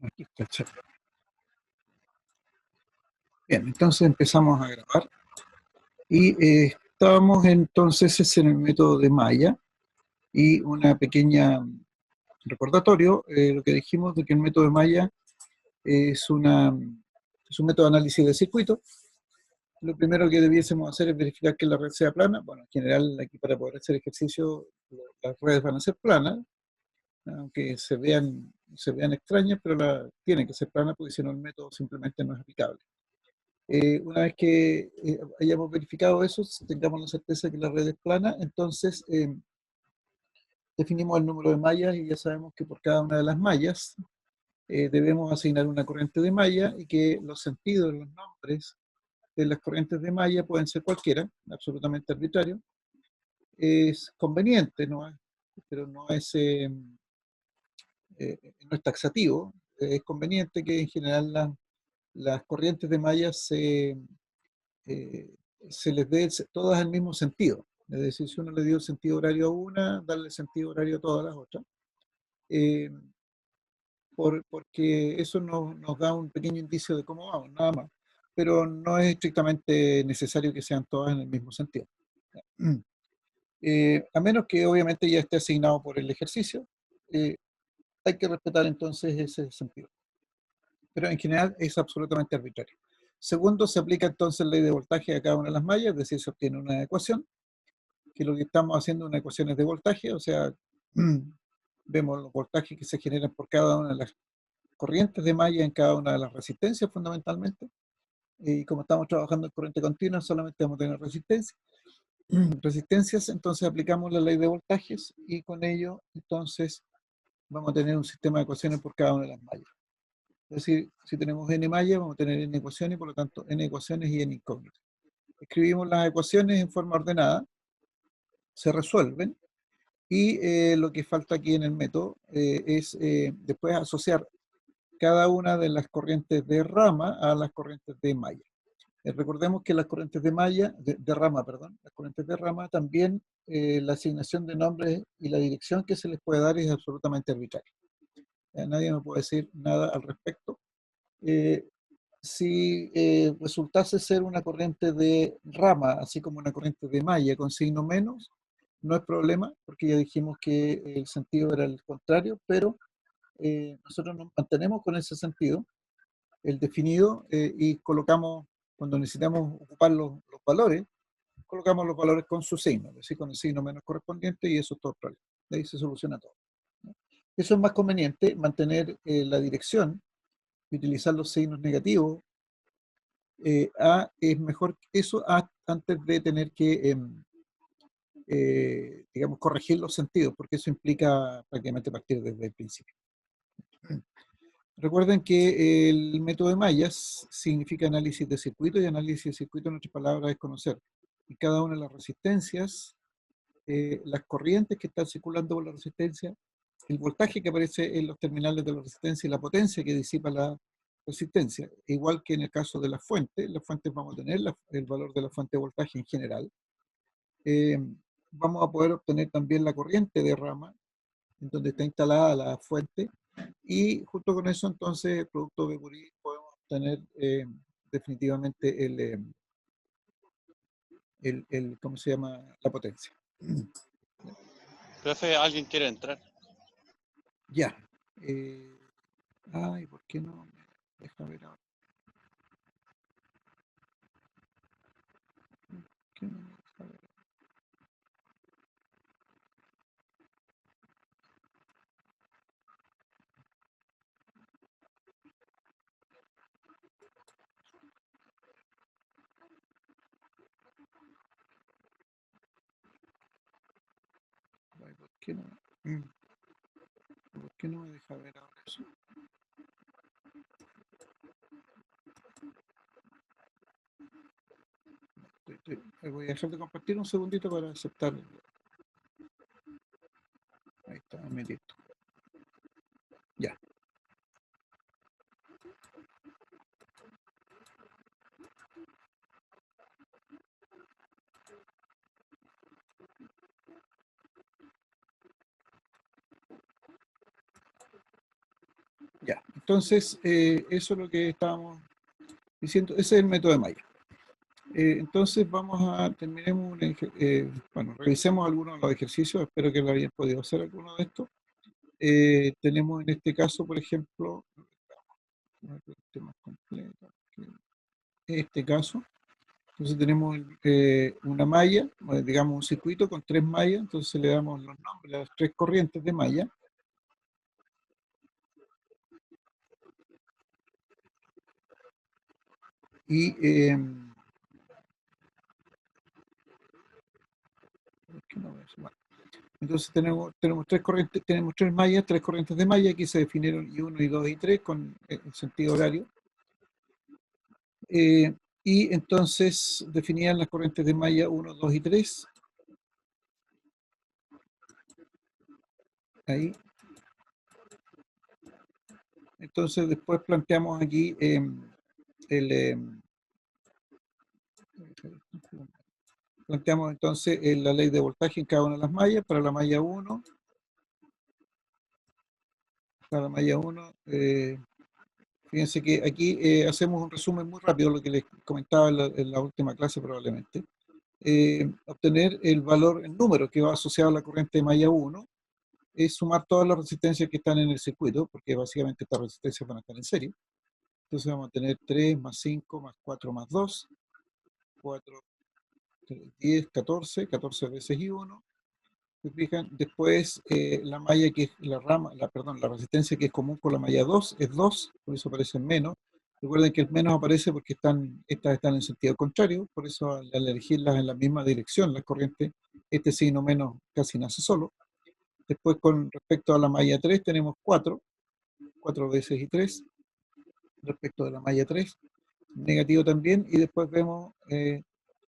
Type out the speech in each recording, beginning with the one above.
Aquí está el chat. Bien, entonces empezamos a grabar y estábamos entonces en el método de Maya y una pequeña recordatorio, lo que dijimos de que el método de Maya es, es un método de análisis de circuito. Lo primero que debiésemos hacer es verificar que la red sea plana. Bueno, en general aquí para poder hacer ejercicio las redes van a ser planas, aunque se vean extrañas, pero tienen que ser planas porque si no el método simplemente no es aplicable. Una vez que hayamos verificado eso, tengamos la certeza de que la red es plana, entonces definimos el número de mallas y ya sabemos que por cada una de las mallas debemos asignar una corriente de malla y que los sentidos, los nombres de las corrientes de malla pueden ser cualquiera, absolutamente arbitrario. Es conveniente, pero no es taxativo. Es conveniente que en general las corrientes de malla eh, se les dé todas el mismo sentido. Es decir, si uno le dio el sentido horario a una, darle sentido horario a todas las otras. Eh, Porque eso nos da un pequeño indicio de cómo vamos, nada más. Pero no es estrictamente necesario que sean todas en el mismo sentido. A menos que obviamente ya esté asignado por el ejercicio, eh, hay que respetar entonces ese sentido. Pero en general es absolutamente arbitrario. Segundo, se aplica entonces la ley de voltaje a cada una de las mallas, es decir, se obtiene una ecuación, que lo que estamos haciendo es una ecuación de voltaje, o sea, vemos los voltajes que se generan por cada una de las corrientes de malla en cada una de las resistencias fundamentalmente. Y como estamos trabajando en corriente continua, solamente vamos a tener resistencias, entonces aplicamos la ley de voltajes y con ello entonces vamos a tener un sistema de ecuaciones por cada una de las mallas. Es decir, si tenemos n mallas, vamos a tener n ecuaciones, por lo tanto n ecuaciones y n incógnitas. Escribimos las ecuaciones en forma ordenada, se resuelven y lo que falta aquí en el método es después asociar cada una de las corrientes de rama a las corrientes de malla. Recordemos que las corrientes de malla, de rama, perdón, las corrientes de rama también la asignación de nombres y la dirección que se les puede dar es absolutamente arbitraria. Nadie me puede decir nada al respecto. Eh, si resultase ser una corriente de rama, así como una corriente de malla con signo menos, no es problema, porque ya dijimos que el sentido era el contrario, pero nosotros nos mantenemos con ese sentido, el definido, y colocamos, cuando necesitamos ocupar los valores, colocamos los valores con su signo, es decir, con el signo menos correspondiente, y eso es todo el problema. De ahí se soluciona todo, ¿no? Eso es más conveniente, mantener la dirección y utilizar los signos negativos. Es mejor eso antes de tener que, digamos, corregir los sentidos, porque eso implica prácticamente partir desde el principio. Recuerden que el método de mallas significa análisis de circuito, y análisis de circuito, en otras palabras, es conocer en cada una de las resistencias, las corrientes que están circulando por la resistencia, el voltaje que aparece en los terminales de la resistencia y la potencia que disipa la resistencia. Igual que en el caso de las fuentes vamos a tener el valor de la fuente de voltaje en general. Eh, Vamos a poder obtener también la corriente de rama, en donde está instalada la fuente, y junto con eso entonces, producto de Curie, podemos obtener definitivamente ¿cómo se llama? La potencia. Profe, ¿alguien quiere entrar? Ya. Ay, ¿por qué no? Deja ver ahora. ¿Por qué no me deja ver? Ay, ¿por qué no? ¿Por qué no me deja ver ahora eso? Voy a dejar de compartir un segundito para aceptar. Ahí está, me listo. Ya. Ya, Entonces, eso es lo que estábamos diciendo. Ese es el método de malla. Entonces terminemos bueno, revisemos algunos de los ejercicios, espero que lo hayan podido hacer alguno de estos. Tenemos en este caso, por ejemplo, más completo, en este caso, entonces tenemos una malla, digamos un circuito con 3 mallas, entonces le damos los nombres a las 3 corrientes de malla. Y entonces tenemos 3 corrientes, tenemos 3 mallas, 3 corrientes de malla, aquí se definieron I1, I2 y I3 con el sentido horario. Y entonces definían las corrientes de malla 1, 2 y 3. Ahí. Entonces después planteamos aquí planteamos entonces la ley de voltaje en cada una de las mallas. Para la malla 1, fíjense que aquí hacemos un resumen muy rápido, lo que les comentaba en la última clase probablemente. Obtener el valor, el número que va asociado a la corriente de malla 1, es sumar todas las resistencias que están en el circuito, porque básicamente estas resistencias van a estar en serie. Entonces vamos a tener 3 más 5 más 4 más 2, 4, 10, 14, 14 veces I1. ¿Se fijan? Después la malla que es la resistencia que es común con la malla 2 es 2, por eso aparece menos. Recuerden que el menos aparece porque estas están en sentido contrario, por eso al elegirlas en la misma dirección, las corrientes, este signo menos casi nace solo. Después con respecto a la malla 3 tenemos 4 veces I3, respecto de la malla 3, negativo también, y después vemos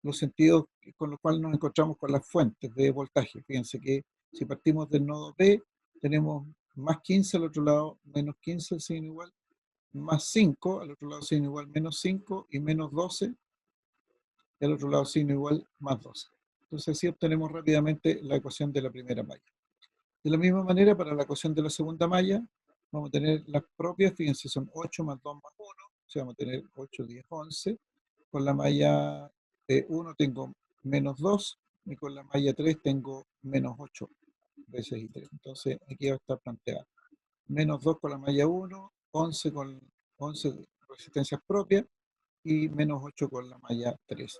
los sentidos con los cuales nos encontramos con las fuentes de voltaje. Fíjense que si partimos del nodo P, tenemos más 15 al otro lado, menos 15 el signo igual, más 5 al otro lado signo igual, menos 5, y menos 12, y al otro lado signo igual, más 12. Entonces así obtenemos rápidamente la ecuación de la primera malla. De la misma manera, para la ecuación de la segunda malla, vamos a tener las propias, fíjense, son 8 más 2 más 1, o sea, vamos a tener 8, 10, 11. Con la malla 1 tengo menos 2, y con la malla 3 tengo menos 8 veces I3. Entonces, aquí va a estar planteado. Menos 2 con la malla 1, 11 con 11 resistencias propias, y menos 8 con la malla 3.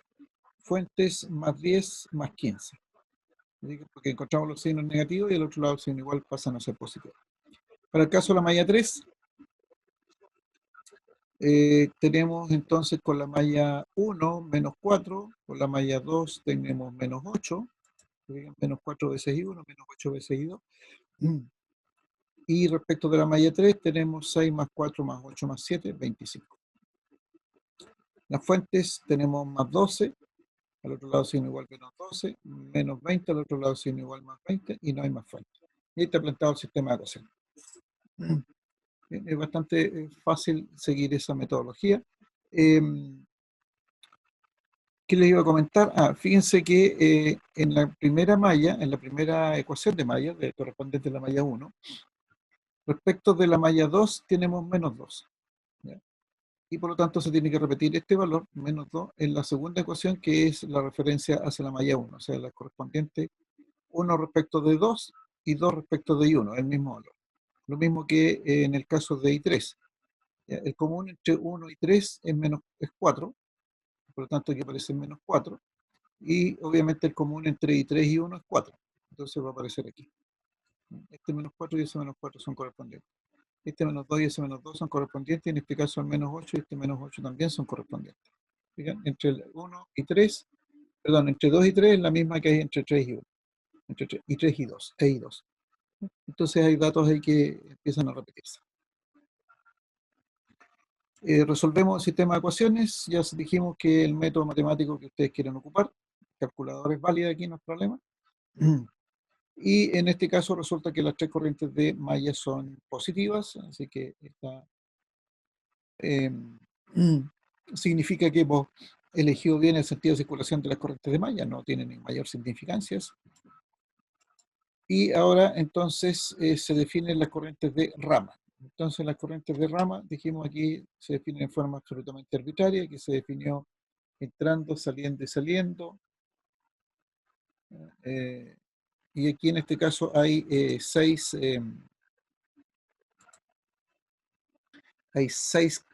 Fuentes más 10 más 15. Porque encontramos los signos negativos y al otro lado el signo igual pasan a ser positivos. Para el caso de la malla 3, tenemos entonces con la malla 1 menos 4, con la malla 2 tenemos menos 8, menos 4 veces I1, menos 8 veces I2. Y respecto de la malla 3 tenemos 6 más 4 más 8 más 7, 25. Las fuentes tenemos más 12, al otro lado signo igual menos 12, menos 20, al otro lado signo igual más 20, y no hay más fuentes. Y ahí está planteado el sistema de ecuaciones. Es bastante fácil seguir esa metodología. ¿Qué les iba a comentar? Fíjense que en la primera malla, en la primera ecuación de malla, correspondiente a la malla 1, respecto de la malla 2 tenemos menos 2. ¿Ya? Y por lo tanto se tiene que repetir este valor, menos 2, en la segunda ecuación, que es la referencia hacia la malla 1, o sea, la correspondiente 1 respecto de 2 y 2 respecto de I1, el mismo valor. Lo mismo que en el caso de I3. El común entre 1 y 3 es 4, por lo tanto aquí aparece menos 4, y obviamente el común entre I3 y 1 es 4, entonces va a aparecer aquí. Este menos 4 y ese menos 4 son correspondientes. Este menos 2 y ese menos 2 son correspondientes, y en este caso el menos 8 y este menos 8 también son correspondientes. Fíjense, entre el 1 y 3, perdón, entre 2 y 3 es la misma que hay entre 3 y 1, entre 3 y 2, e y 2. Entonces hay datos ahí que empiezan a repetirse. Resolvemos el sistema de ecuaciones. Ya dijimos que el método matemático que ustedes quieren ocupar, calculador es válida aquí, no es problema. Y en este caso resulta que las 3 corrientes de malla son positivas, así que está, significa que hemos elegido bien el sentido de circulación de las corrientes de malla, no tienen mayor significancia. Y ahora entonces se definen las corrientes de rama. Entonces las corrientes de rama, dijimos aquí, se definen en forma absolutamente arbitraria, que se definió entrando, saliendo y saliendo. Eh, y aquí en este caso hay seis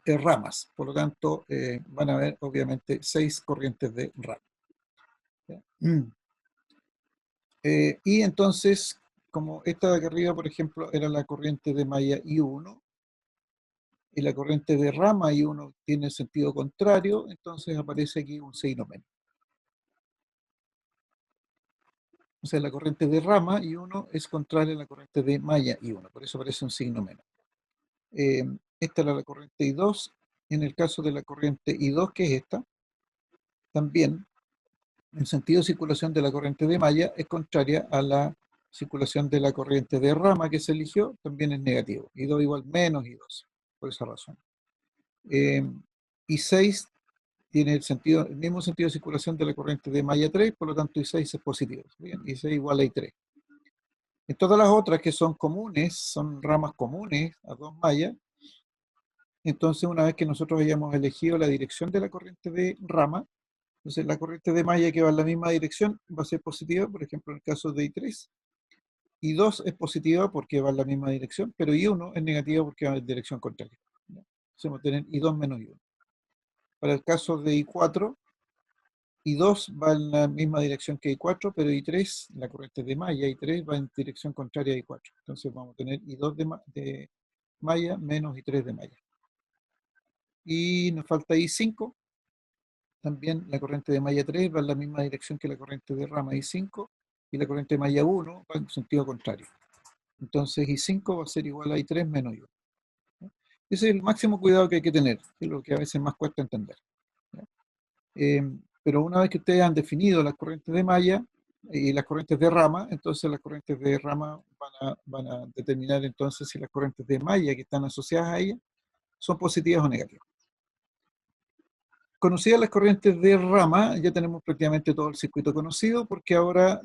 ramas, por lo tanto van a haber obviamente 6 corrientes de rama. Y entonces, como esta de acá arriba, por ejemplo, era la corriente de malla I1, y la corriente de rama I1 tiene sentido contrario, entonces aparece aquí un signo menos. O sea, la corriente de rama I1 es contraria a la corriente de malla I1, por eso aparece un signo menos. Esta era la corriente I2. En el caso de la corriente I2, que es esta, también el sentido de circulación de la corriente de malla es contraria a la circulación de la corriente de rama que se eligió, también es negativo. I2 igual menos I2, por esa razón. I6 tiene el mismo sentido de circulación de la corriente de malla 3, por lo tanto I6 es positivo. Bien, I6 igual a I3. En todas las otras que son comunes, son ramas comunes a dos mallas, entonces una vez que nosotros hayamos elegido la dirección de la corriente de rama, entonces la corriente de malla que va en la misma dirección va a ser positiva, por ejemplo en el caso de I3. I2 es positiva porque va en la misma dirección, pero I1 es negativa porque va en dirección contraria. Entonces vamos a tener I2 menos I1. Para el caso de I4, I2 va en la misma dirección que I4, pero I3, la corriente de malla, I3 va en dirección contraria a I4. Entonces vamos a tener I2 de malla menos I3 de malla. Y nos falta I5. También la corriente de malla 3 va en la misma dirección que la corriente de rama I5, y la corriente de malla 1 va en sentido contrario. Entonces I5 va a ser igual a I3 menos I1. ¿Ya? Ese es el máximo cuidado que hay que tener, que es lo que a veces más cuesta entender. ¿Ya? Pero una vez que ustedes han definido las corrientes de malla y las corrientes de rama, entonces las corrientes de rama van a determinar entonces si las corrientes de malla que están asociadas a ellas son positivas o negativas. Conocidas las corrientes de rama, ya tenemos prácticamente todo el circuito conocido, porque ahora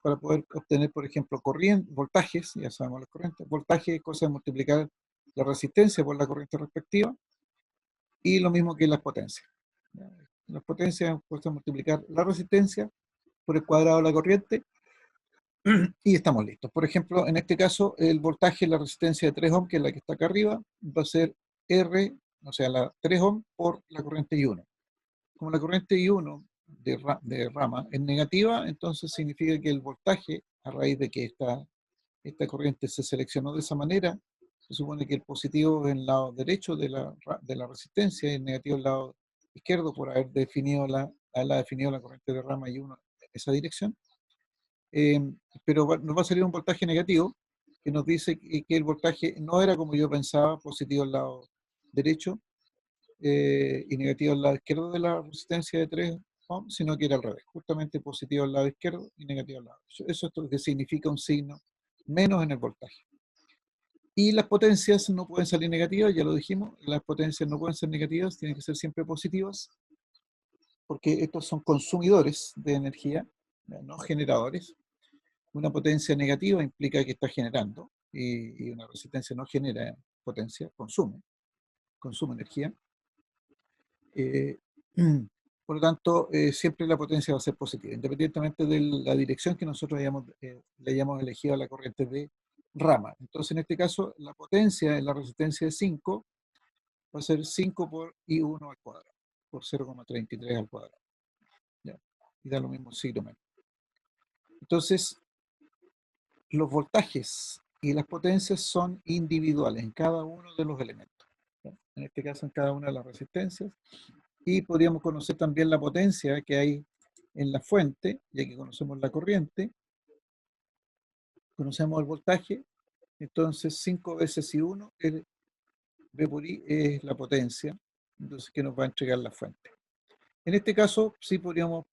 para poder obtener, por ejemplo, voltajes, ya sabemos las corrientes, voltaje es cosa de multiplicar la resistencia por la corriente respectiva, y lo mismo que las potencias. Las potencias es cosa de multiplicar la resistencia por el cuadrado de la corriente, y estamos listos. Por ejemplo, en este caso, el voltaje, la resistencia de 3 ohms, que es la que está acá arriba, va a ser R, o sea, la 3 ohms por la corriente I1. Como la corriente I1 de rama es negativa, entonces significa que el voltaje, a raíz de que esta corriente se seleccionó de esa manera, se supone que el positivo es en el lado derecho de la resistencia y el negativo en el lado izquierdo por haber definido la corriente de rama I1 en esa dirección. Pero nos va a salir un voltaje negativo que nos dice que el voltaje no era como yo pensaba, positivo al lado derecho, y negativo al lado izquierdo de la resistencia de 3 ohms, sino que era al revés, justamente positivo al lado izquierdo y negativo al lado derecho. Eso es lo que significa un signo menos en el voltaje. Y las potencias no pueden salir negativas, ya lo dijimos, las potencias no pueden ser negativas, tienen que ser siempre positivas, porque estos son consumidores de energía, no generadores. Una potencia negativa implica que está generando, y una resistencia no genera potencia, consume energía. Eh, por lo tanto, siempre la potencia va a ser positiva, independientemente de la dirección que nosotros le hayamos elegido a la corriente de rama. Entonces, en este caso, la potencia en la resistencia de 5 va a ser 5 por I1 al cuadrado, por 0,33 al cuadrado. ¿Ya? Y da lo mismo signo menos. Entonces, los voltajes y las potencias son individuales en cada uno de los elementos. ¿Ya? En este caso, en cada una de las resistencias. Y podríamos conocer también la potencia que hay en la fuente, ya que conocemos la corriente, conocemos el voltaje, entonces 5 veces I1, el V por I es la potencia, entonces que nos va a entregar la fuente. En este caso sí podríamos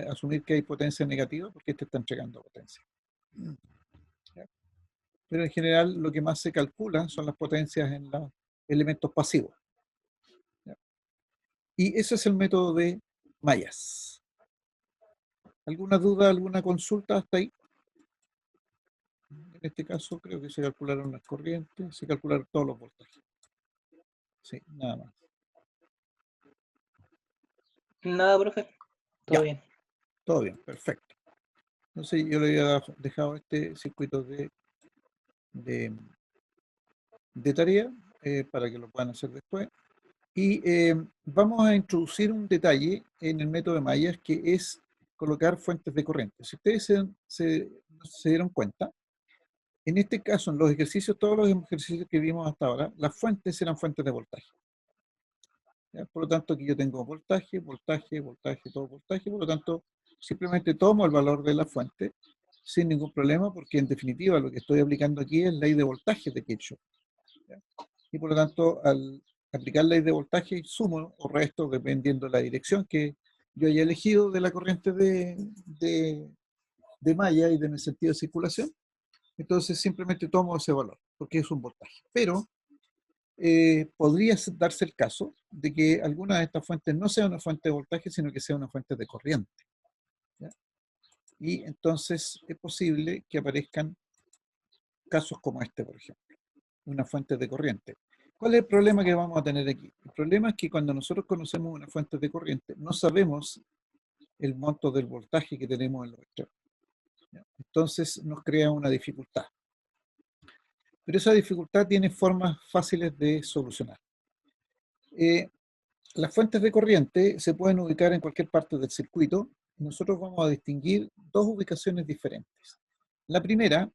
asumir que hay potencia negativa, porque este está entregando potencia. ¿Ya? Pero en general lo que más se calcula son las potencias en los elementos pasivos. ¿Ya? Y ese es el método de mallas. ¿Alguna duda, alguna consulta hasta ahí? en este caso creo que se calcularon las corrientes, se calcularon todos los voltajes. Sí, nada más. Nada, profe. Todo Ya, bien. todo bien, perfecto. Entonces yo le había dejado este circuito de tarea para que lo puedan hacer después. Y vamos a introducir un detalle en el método de mallas que es colocar fuentes de corriente. Si ustedes se dieron cuenta, en este caso, en los ejercicios, todos los ejercicios que vimos hasta ahora, las fuentes eran fuentes de voltaje. ¿Ya? Por lo tanto, aquí yo tengo voltaje, voltaje, voltaje, todo voltaje. Por lo tanto, simplemente tomo el valor de la fuente sin ningún problema, porque en definitiva lo que estoy aplicando aquí es ley de voltaje de Kirchhoff. ¿Ya? Y por lo tanto, al aplicar ley de voltaje, sumo o resto dependiendo de la dirección que yo haya elegido de la corriente de malla y de mi sentido de circulación. Entonces simplemente tomo ese valor, porque es un voltaje. Pero podría darse el caso de que alguna de estas fuentes no sea una fuente de voltaje, sino que sea una fuente de corriente. ¿Ya? Y entonces es posible que aparezcan casos como este, por ejemplo, una fuente de corriente. ¿Cuál es el problema que vamos a tener aquí? El problema es que cuando nosotros conocemos una fuente de corriente, no sabemos el monto del voltaje que tenemos en los extremos. ¿Ya? Entonces nos crea una dificultad. Pero esa dificultad tiene formas fáciles de solucionar. Las fuentes de corriente se pueden ubicar en cualquier parte del circuito. Nosotros vamos a distinguir dos ubicaciones diferentes. La primera,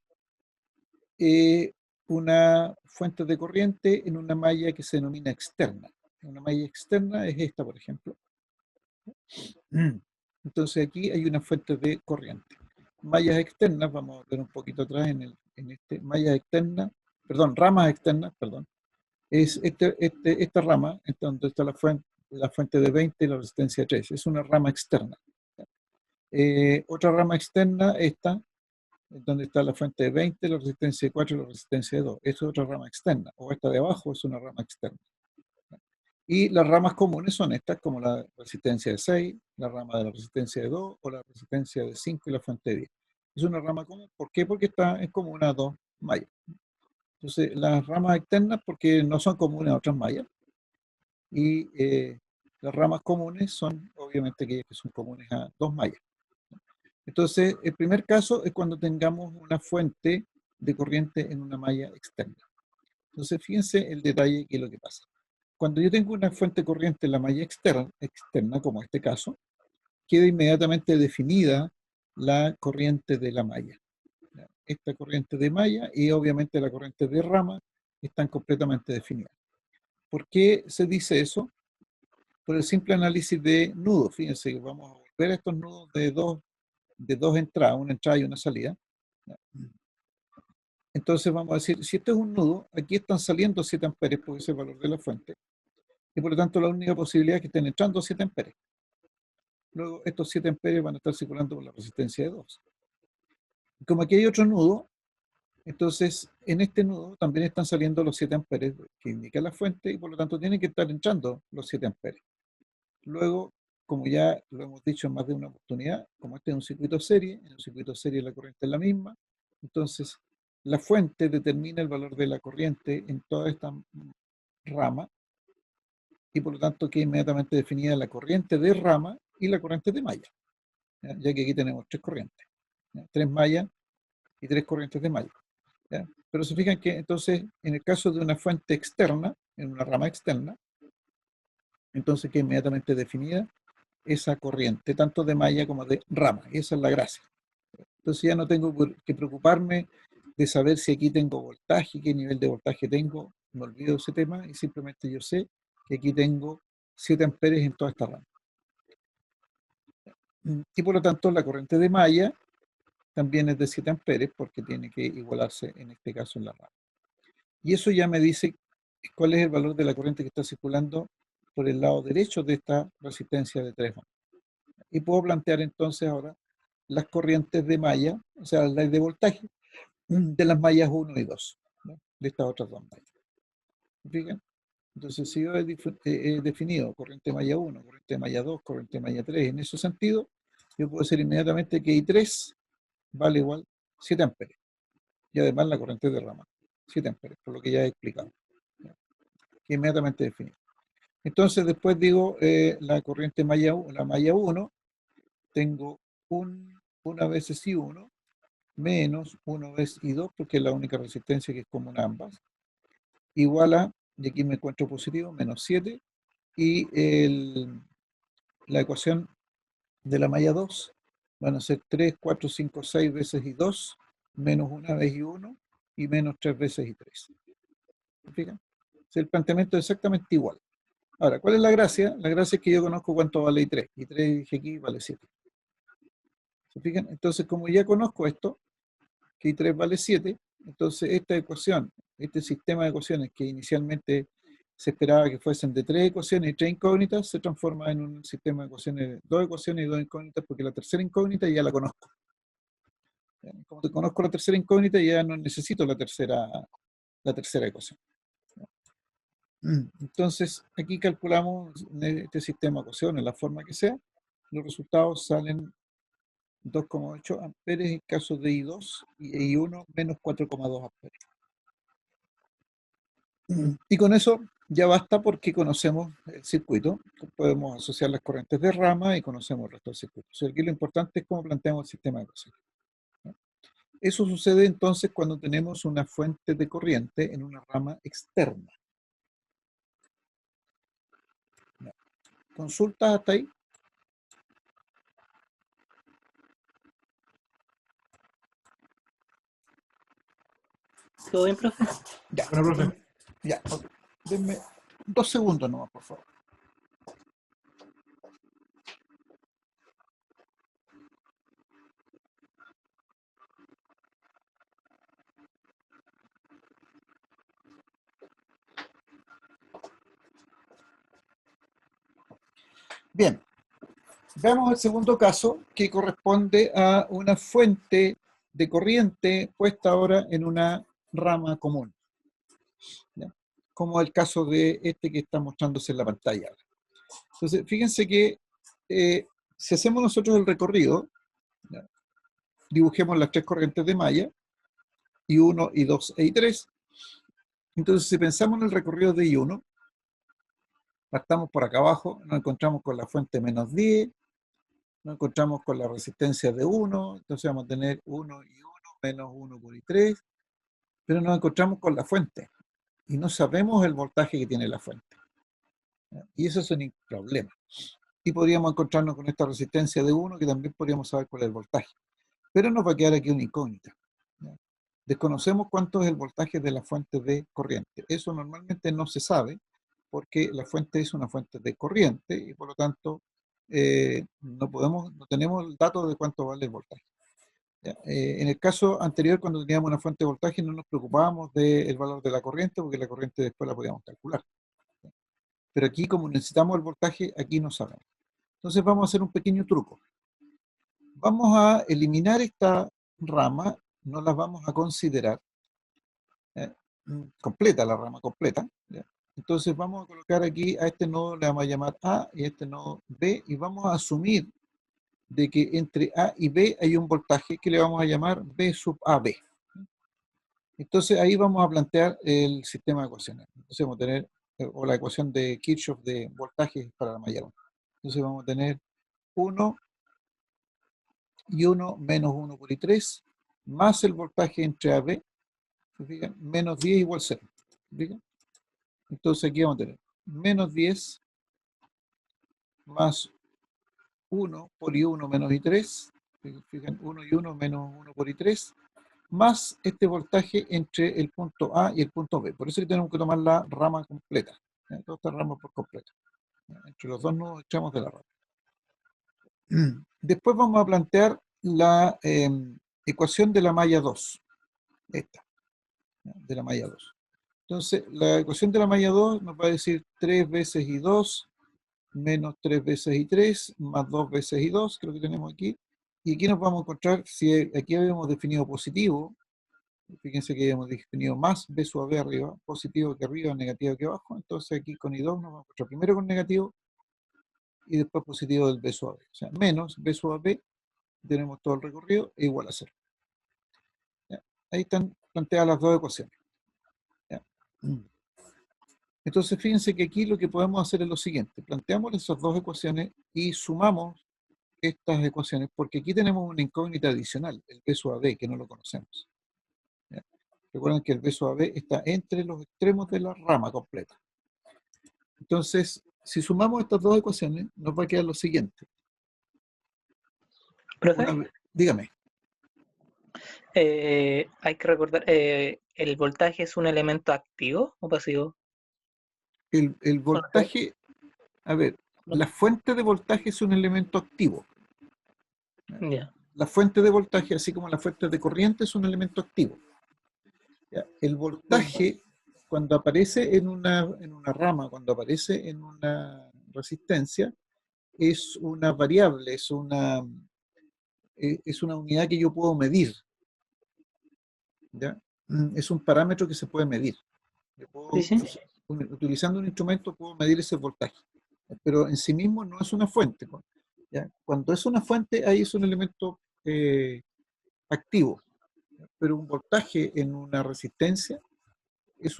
una fuente de corriente en una malla que se denomina externa. Una malla externa es esta, por ejemplo. Entonces aquí hay una fuente de corriente. Mallas externas, vamos a ver un poquito atrás en este, mallas externas, perdón, ramas externas, perdón, es esta rama, donde está la fuente de 20 y la resistencia 3, es una rama externa. Otra rama externa, esta, donde está la fuente de 20, la resistencia de 4 y la resistencia de 2, es otra rama externa, o esta de abajo es una rama externa. Y las ramas comunes son estas, como la resistencia de 6, la rama de la resistencia de 2, o la resistencia de 5 y la fuente de 10. Es una rama común, ¿por qué? Porque es común a dos mallas. Entonces, las ramas externas, porque no son comunes a otras mallas, y las ramas comunes son obviamente aquellas que son comunes a dos mallas. Entonces, el primer caso es cuando tengamos una fuente de corriente en una malla externa. Entonces, fíjense el detalle que es lo que pasa. Cuando yo tengo una fuente de corriente en la malla externa, como este caso, queda inmediatamente definida la corriente de la malla. Esta corriente de malla y obviamente la corriente de rama están completamente definidas. ¿Por qué se dice eso? Por el simple análisis de nudos. Fíjense que vamos a volver a estos nudos de dos entradas, una entrada y una salida. Entonces vamos a decir, si esto es un nudo, aquí están saliendo 7 amperes, porque es el valor de la fuente, y por lo tanto la única posibilidad es que estén entrando 7 amperes. Luego estos 7 amperes van a estar circulando por la resistencia de 2. Como aquí hay otro nudo, entonces en este nudo también están saliendo los 7 amperes que indica la fuente, y por lo tanto tienen que estar entrando los 7 amperes. Luego, como ya lo hemos dicho en más de una oportunidad, como este es un circuito serie, en un circuito serie la corriente es la misma, entonces la fuente determina el valor de la corriente en toda esta rama, y por lo tanto queda inmediatamente definida la corriente de rama y la corriente de malla, ya que aquí tenemos tres corrientes, ¿ya? Tres mallas y tres corrientes de malla. ¿Ya? Pero se fijan que entonces en el caso de una fuente externa, en una rama externa, entonces queda inmediatamente definida esa corriente, tanto de malla como de rama. Esa es la gracia. Entonces ya no tengo que preocuparme de saber si aquí tengo voltaje, qué nivel de voltaje tengo, me olvido de ese tema y simplemente yo sé que aquí tengo 7 amperes en toda esta rama. Y por lo tanto la corriente de malla también es de 7 amperes porque tiene que igualarse en este caso en la rama. Y eso ya me dice cuál es el valor de la corriente que está circulando por el lado derecho de esta resistencia de 3 ohms. Y puedo plantear entonces ahora las corrientes de malla, o sea, la de voltaje de las mallas 1 y 2, ¿no? De estas otras dos mallas. ¿Fijan? Entonces, si yo he definido corriente de malla 1, corriente de malla 2, corriente de malla 3, en ese sentido, yo puedo decir inmediatamente que I3 vale igual 7 amperes. y además la corriente de rama 7 amperes, por lo que ya he explicado, ¿ya? Que inmediatamente definido. Entonces después digo la corriente la malla 1, tengo una veces I1 menos 1 veces I2, porque es la única resistencia que es común a ambas, igual a, y aquí me encuentro positivo, menos 7, y la ecuación de la malla 2 van a ser 3, 4, 5, 6 veces I2, menos 1 vez I1, y menos 3 veces I3. ¿Se fijan? El planteamiento es exactamente igual. Ahora, ¿cuál es la gracia? La gracia es que yo conozco cuánto vale I3. I3 dije aquí vale 7. ¿Se fijan? Entonces, como ya conozco esto, que I3 vale 7, entonces esta ecuación, este sistema de ecuaciones que inicialmente se esperaba que fuesen de 3 ecuaciones y 3 incógnitas, se transforma en un sistema de ecuaciones de 2 ecuaciones y 2 incógnitas, porque la tercera incógnita ya la conozco. Como te conozco la tercera incógnita, ya no necesito la tercera ecuación. Entonces, aquí calculamos este sistema de ecuaciones, la forma que sea, los resultados salen 2,8 amperes en caso de I2 y I1 menos 4,2 amperes. Y con eso ya basta porque conocemos el circuito, podemos asociar las corrientes de rama y conocemos el resto del circuito. O sea, aquí lo importante es cómo planteamos el sistema de ecuaciones. Eso sucede entonces cuando tenemos una fuente de corriente en una rama externa. ¿Consultas hasta ahí? ¿Todo bien, profe? Ya, Bueno, profe. ya, ok. Denme 2 segundos nomás, por favor. Bien, veamos el segundo caso que corresponde a una fuente de corriente puesta ahora en una rama común, ¿ya? Como el caso de este que está mostrándose en la pantalla. Entonces, fíjense que si hacemos nosotros el recorrido, ¿ya? Dibujemos las 3 corrientes de malla, I1, I2 e I3. Entonces, si pensamos en el recorrido de I1, partamos por acá abajo, nos encontramos con la fuente menos 10, nos encontramos con la resistencia de 1, entonces vamos a tener 1 y 1 menos 1 por I3, pero nos encontramos con la fuente y no sabemos el voltaje que tiene la fuente, ¿ya? Y eso es un problema. Y podríamos encontrarnos con esta resistencia de 1 que también podríamos saber cuál es el voltaje, pero nos va a quedar aquí una incógnita, ¿ya? Desconocemos cuánto es el voltaje de la fuente de corriente. Eso normalmente no se sabe porque la fuente es una fuente de corriente y por lo tanto no tenemos el dato de cuánto vale el voltaje. En el caso anterior, cuando teníamos una fuente de voltaje, no nos preocupábamos del valor de la corriente porque la corriente después la podíamos calcular. Pero aquí, como necesitamos el voltaje, aquí no sabemos. Entonces vamos a hacer un pequeño truco. Vamos a eliminar esta rama, no las vamos a considerar completa, la rama completa, ¿ya? Entonces vamos a colocar aquí a este nodo le vamos a llamar A y a este nodo B y vamos a asumir de que entre A y B hay un voltaje que le vamos a llamar B sub AB. Entonces ahí vamos a plantear el sistema de ecuaciones. Entonces vamos a tener, o la ecuación de Kirchhoff de voltaje para la malla 1. Entonces vamos a tener 1 y 1 menos 1 por I3 más el voltaje entre AB, ¿se fijan? Menos 10 igual 0. ¿Se fijan? Entonces aquí vamos a tener menos 10 más 1 por I1 menos I3, fijan, 1 y 1 menos 1 por I3, más este voltaje entre el punto A y el punto B. Por eso que tenemos que tomar la rama completa, ¿ya? Toda esta rama por completo. ¿Ya? Entre los dos nos echamos de la rama. Después vamos a plantear la ecuación de la malla 2, esta, ¿ya? De la malla 2. Entonces, la ecuación de la malla 2 nos va a decir 3 veces I2 menos 3 veces I3 más 2 veces I2, creo que tenemos aquí. Y aquí nos vamos a encontrar, si aquí habíamos definido positivo, fíjense que habíamos definido más B sub AB arriba, positivo que arriba, negativo que abajo, entonces aquí con I2 nos vamos a encontrar primero con negativo y después positivo del B sub AB. O sea, menos B sub AB, tenemos todo el recorrido, e igual a 0. ¿Ya? Ahí están plantea las dos ecuaciones. ¿Ya? Entonces, fíjense que aquí lo que podemos hacer es lo siguiente. Planteamos esas dos ecuaciones y sumamos estas ecuaciones, porque aquí tenemos una incógnita adicional, el B sub AB, que no lo conocemos. ¿Ya? Recuerden que el B sub AB está entre los extremos de la rama completa. Entonces, si sumamos estas dos ecuaciones, nos va a quedar lo siguiente. Profe, Dígame. hay que recordar, ¿el voltaje es un elemento activo o pasivo? El ¿O no sé? voltaje, a ver, No. la fuente de voltaje es un elemento activo. Ya, La fuente de voltaje, así como la fuente de corriente, es un elemento activo. ¿Ya? El voltaje, cuando aparece en una rama, cuando aparece en una resistencia, es una variable, es una unidad que yo puedo medir. ¿Ya? Es un parámetro que se puede medir. Yo sí, puedo, sí. utilizando un instrumento puedo medir ese voltaje, pero en sí mismo no es una fuente. ¿Ya? Cuando es una fuente, ahí es un elemento activo, pero un voltaje en una resistencia es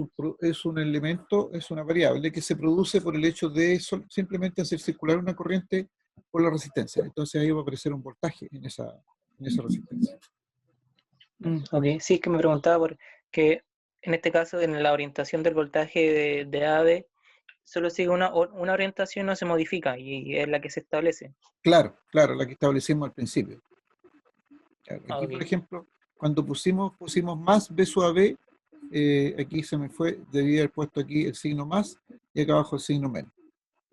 un elemento, es una variable que se produce por el hecho de simplemente hacer circular una corriente por la resistencia. Entonces ahí va a aparecer un voltaje en esa resistencia. Ok, sí, es que me preguntaba porque en este caso, en la orientación del voltaje de AB, solo sigue una orientación, no se modifica y es la que se establece. Claro, claro, la que establecimos al principio. Claro, aquí, por Ok, ejemplo, cuando pusimos más B sub AB, aquí se me fue, debía haber puesto aquí el signo más y acá abajo el signo menos.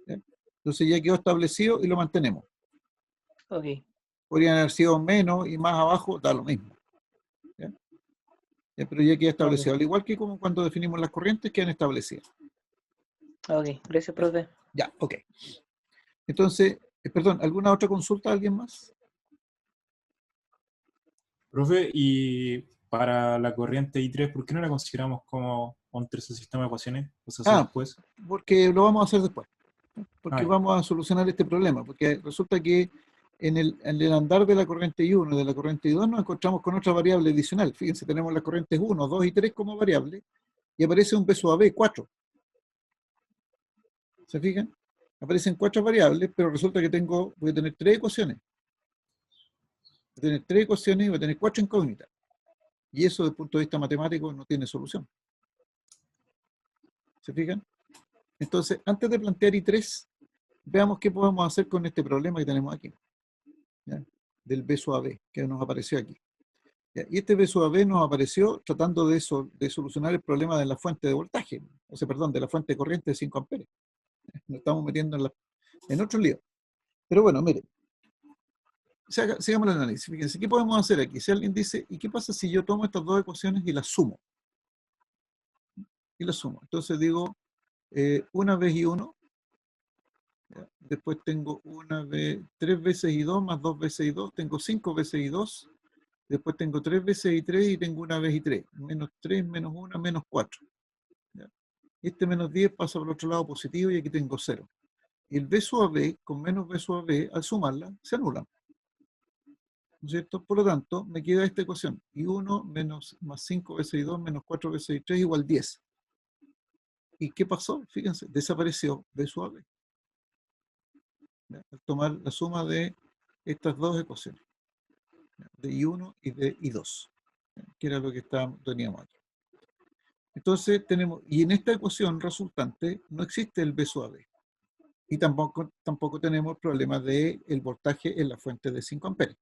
¿Ya? Entonces ya quedó establecido y lo mantenemos. ok, Podrían haber sido menos y más abajo, da lo mismo. ¿Ya? Ya, pero ya queda ok, establecido. Al igual que como cuando definimos las corrientes, quedan establecidas. ok. Gracias, profe. Ya, ok. Entonces, perdón, ¿alguna otra consulta de alguien más? Profe, y para la corriente I3, ¿por qué no la consideramos como un tercer sistema de ecuaciones? O sea, Ah, después. porque lo vamos a hacer después. Ah, Porque ya. vamos a solucionar este problema. Porque resulta que en el andar de la corriente I1 y de la corriente I2 nos encontramos con otra variable adicional. Fíjense, tenemos las corrientes 1, 2 y 3 como variable y aparece un B sub AB, 4. ¿Se fijan? Aparecen 4 variables, pero resulta que voy a tener 3 ecuaciones. Voy a tener 3 ecuaciones y voy a tener 4 incógnitas. Y eso, desde el punto de vista matemático, no tiene solución. ¿Se fijan? Entonces, antes de plantear I3, veamos qué podemos hacer con este problema que tenemos aquí. ¿Ya? Del B sub AB, que nos apareció aquí. ¿Ya? Y este B sub AB nos apareció tratando de solucionar el problema de la fuente de voltaje, o sea, perdón, de la fuente de corriente de 5 amperes. Nos estamos metiendo en otro lío. Pero bueno, miren, sigamos el análisis. Fíjense, ¿qué podemos hacer aquí? Si alguien dice, ¿y qué pasa si yo tomo estas dos ecuaciones y las sumo? Y las sumo. Entonces digo, una vez y uno, ¿ya? Después tengo una vez, 3 veces y 2 más 2 veces y 2, tengo 5 veces y 2, después tengo 3 veces y 3 y tengo una vez y 3, menos 3, menos 1, menos 4. ¿Ya? Y este menos 10 pasa por el otro lado positivo y aquí tengo 0. Y el B sub AB con menos B sub AB, al sumarla, se anulan. ¿No es cierto? Por lo tanto, me queda esta ecuación. Y 1 menos más 5 veces y 2 menos 4 veces y 3 igual 10. ¿Y qué pasó? Fíjense, desapareció B sub AB. ¿Ya? Al tomar la suma de estas dos ecuaciones, ¿ya? De I1 y de I2, ¿ya? Que era lo que teníamos aquí. Entonces tenemos, y en esta ecuación resultante no existe el B sub AB. Y tampoco tenemos problemas del voltaje en la fuente de 5 amperes.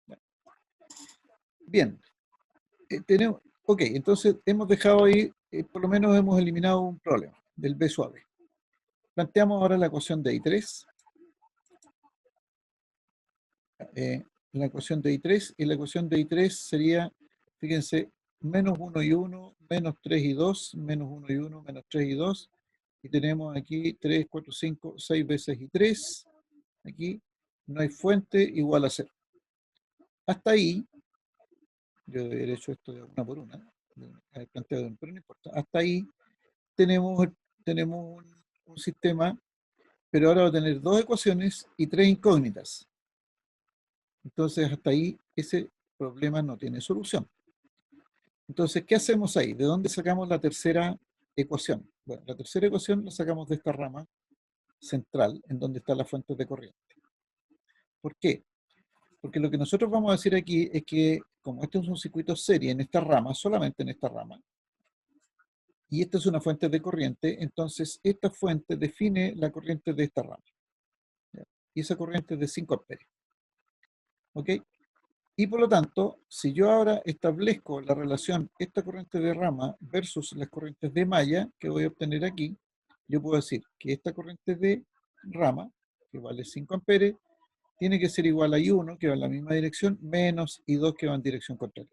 ¿Ya? Bien, ok, entonces hemos dejado ahí, por lo menos hemos eliminado un problema del B sub AB. Planteamos ahora la ecuación de I3. La ecuación de I3, y la ecuación de I3 sería, fíjense, menos 1 y 1, menos 3 y 2, menos 1 y 1, menos 3 y 2, y tenemos aquí 3, 4, 5, 6 veces y 3, aquí no hay fuente igual a 0. Hasta ahí, yo debería haber hecho esto de una por una, planteado de una, pero no importa, hasta ahí tenemos un sistema, pero ahora va a tener dos ecuaciones y tres incógnitas. Entonces, hasta ahí ese problema no tiene solución. Entonces, ¿qué hacemos ahí? ¿De dónde sacamos la tercera ecuación? Bueno, la tercera ecuación la sacamos de esta rama central, en donde está la fuente de corriente. ¿Por qué? Porque lo que nosotros vamos a decir aquí es que, como este es un circuito serie en esta rama, solamente en esta rama, y esta es una fuente de corriente, entonces esta fuente define la corriente de esta rama. ¿Ya? Y esa corriente es de 5 amperios. ¿Ok? Y por lo tanto, si yo ahora establezco la relación esta corriente de rama versus las corrientes de malla que voy a obtener aquí, yo puedo decir que esta corriente de rama, que vale 5 amperes, tiene que ser igual a I1, que va en la misma dirección, menos I2, que va en dirección contraria.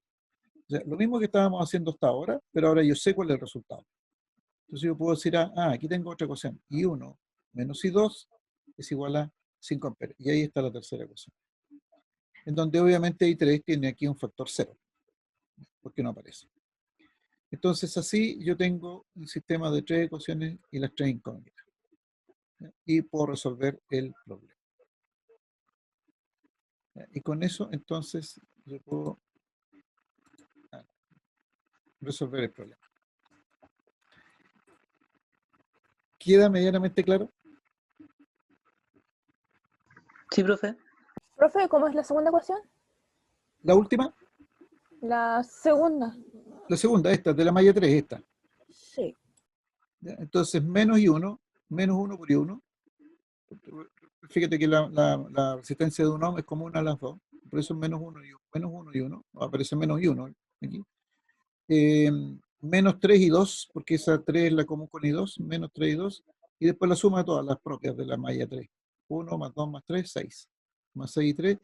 O sea, lo mismo que estábamos haciendo hasta ahora, pero ahora yo sé cuál es el resultado. Entonces yo puedo decir, aquí tengo otra ecuación, I1 menos I2 es igual a 5 amperes. Y ahí está la tercera ecuación. En donde obviamente I3 tiene aquí un factor 0, porque no aparece. Entonces así yo tengo un sistema de 3 ecuaciones y las 3 incógnitas. ¿Ya? Y puedo resolver el problema. ¿Ya? Y con eso entonces yo puedo resolver el problema. ¿Queda medianamente claro? Sí, profe. Profe, ¿cómo es la segunda ecuación? La última, La segunda. la segunda, esta, de la malla 3, esta. Sí. ¿Ya? Entonces menos I1, menos 1 por I1. Fíjate que la resistencia de un ohm es común a las dos, por eso es menos 1 y 1, menos 1 y 1, aparece menos y 1 aquí. Menos 3 y 2, porque esa 3 es la común con I2, menos 3 y 2, y después la suma de todas las propias de la malla 3. 1 más 2 más 3, 6. Más 6 y 3.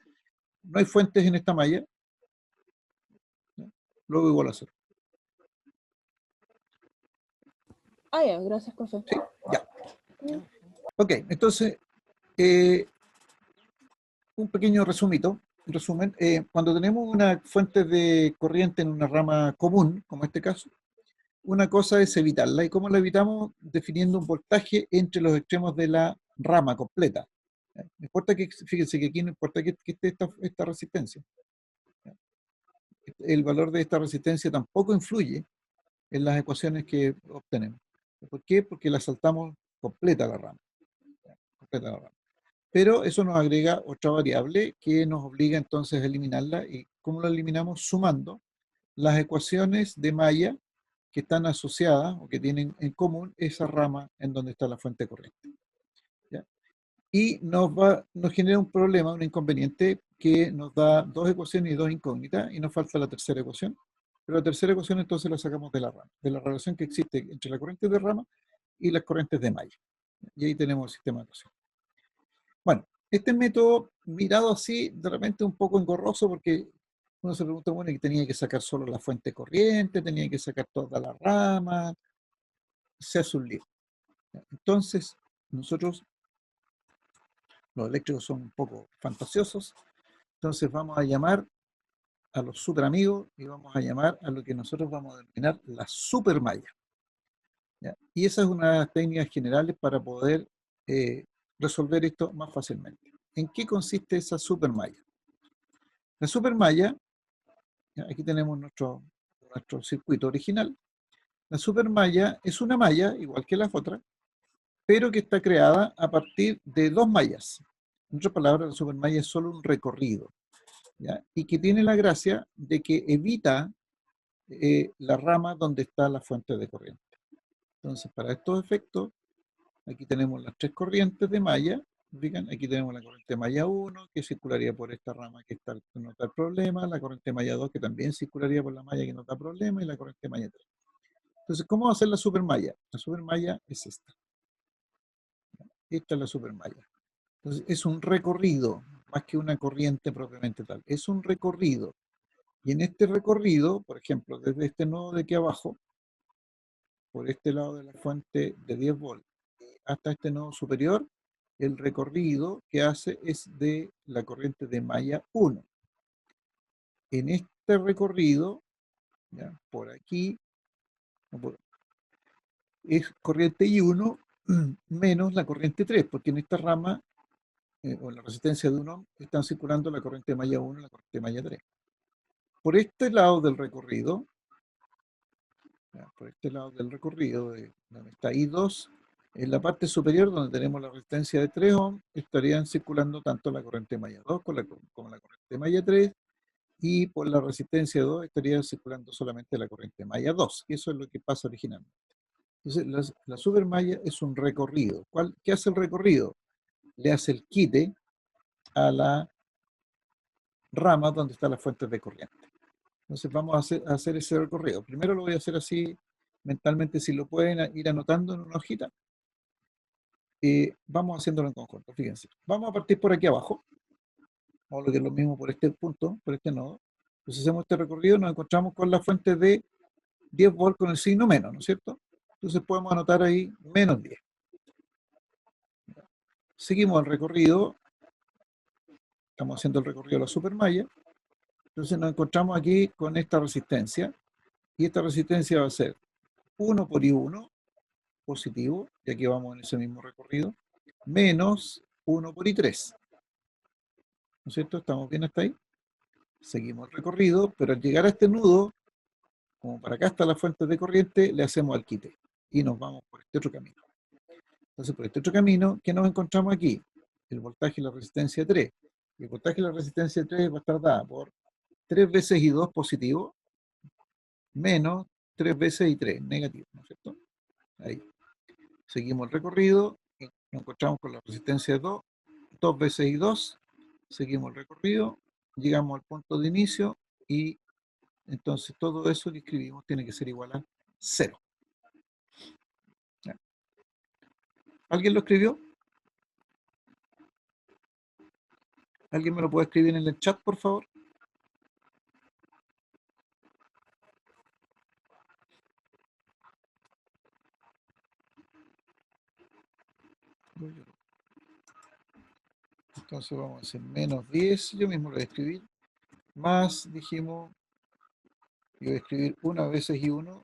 No hay fuentes en esta malla, ¿ya? Luego igual a 0. Ah, ya, gracias, profe. ¿Sí? Ya. Ok, entonces, un pequeño resumen. Cuando tenemos una fuente de corriente en una rama común, como este caso, una cosa es evitarla. ¿Y cómo la evitamos? Definiendo un voltaje entre los extremos de la rama completa. ¿Ya? No importa que, fíjense que aquí no importa que esté esta resistencia. ¿Ya? El valor de esta resistencia tampoco influye en las ecuaciones que obtenemos. ¿Por qué? Porque la saltamos completa la rama. ¿Ya? Completa la rama. Pero eso nos agrega otra variable que nos obliga entonces a eliminarla. ¿Y cómo la eliminamos? Sumando las ecuaciones de malla que están asociadas o que tienen en común esa rama en donde está la fuente corriente. ¿Ya? Y nos genera un problema, un inconveniente, que nos da dos ecuaciones y dos incógnitas, y nos falta la tercera ecuación. Pero la tercera ecuación entonces la sacamos de la rama, de la relación que existe entre la corriente de rama y las corrientes de malla. Y ahí tenemos el sistema de ecuaciones. Bueno, este método, mirado así, de repente un poco engorroso, porque uno se pregunta, bueno, que tenía que sacar solo la fuente corriente, tenía que sacar toda la rama, se hace un lío. Entonces, nosotros, los eléctricos son un poco fantasiosos, entonces vamos a llamar a los super amigos y vamos a llamar a lo que nosotros vamos a denominar la supermalla. ¿Ya? Y esa es una de las técnicas generales para poder resolver esto más fácilmente. ¿En qué consiste esa supermalla? La supermalla, aquí tenemos nuestro circuito original. La supermalla es una malla, igual que las otras, pero que está creada a partir de dos mallas. En otras palabras, la supermalla es solo un recorrido, ¿ya? Y que tiene la gracia de que evita la rama donde está la fuente de corriente. Entonces, para estos efectos, aquí tenemos las tres corrientes de malla. Fíjense, aquí tenemos la corriente malla 1, que circularía por esta rama que no da problema, la corriente malla 2, que también circularía por la malla que no da problema, y la corriente malla 3. Entonces, ¿cómo va a ser la supermalla? La supermalla es esta. Esta es la supermalla. Entonces, es un recorrido, más que una corriente propiamente tal. Es un recorrido. Y en este recorrido, por ejemplo, desde este nodo de aquí abajo, por este lado de la fuente de 10 volts, hasta este nodo superior, el recorrido que hace es de la corriente de malla 1. En este recorrido, ¿ya? Por aquí, es corriente I1 menos la corriente 3, porque en esta rama, o en la resistencia de 1 están circulando la corriente de malla 1 y la corriente de malla 3. Por este lado del recorrido, Ya, por este lado del recorrido, donde está I2, en la parte superior donde tenemos la resistencia de 3 ohms, estarían circulando tanto la corriente malla 2 como la corriente malla 3, y por la resistencia 2 estaría circulando solamente la corriente malla 2, y eso es lo que pasa originalmente. Entonces, la supermalla es un recorrido. ¿Qué hace el recorrido? Le hace el quite a la rama donde están las fuentes de corriente. Entonces vamos a hacer ese recorrido. Primero lo voy a hacer así mentalmente, si lo pueden ir anotando en una hojita. Vamos haciéndolo en conjunto, fíjense. Vamos a partir por aquí abajo. Vamos a lo que es lo mismo por este punto, por este nodo. Entonces hacemos este recorrido, nos encontramos con la fuente de 10 volts con el signo menos, ¿no es cierto? Entonces podemos anotar ahí menos 10. Seguimos el recorrido. Estamos haciendo el recorrido de la supermalla. Entonces nos encontramos aquí con esta resistencia. Y esta resistencia va a ser 1 por I1 positivo, y aquí vamos en ese mismo recorrido, menos 1 por I3. ¿No es cierto? ¿Estamos bien hasta ahí? Seguimos el recorrido, pero al llegar a este nudo, como para acá está la fuente de corriente, le hacemos al quite. Y nos vamos por este otro camino. Entonces, por este otro camino, ¿qué nos encontramos aquí? El voltaje y la resistencia 3. El voltaje y la resistencia 3 va a estar dada por 3 veces I2 positivo, menos 3 veces I3 negativo, ¿no es cierto? Ahí. Seguimos el recorrido, y nos encontramos con la resistencia 2, 2 veces I2, seguimos el recorrido, llegamos al punto de inicio, y entonces todo eso que escribimos tiene que ser igual a 0. ¿Ya? ¿Alguien lo escribió? ¿Alguien me lo puede escribir en el chat, por favor? Entonces vamos a hacer menos 10, yo mismo lo voy a escribir, más, dijimos, yo voy a escribir una veces I1,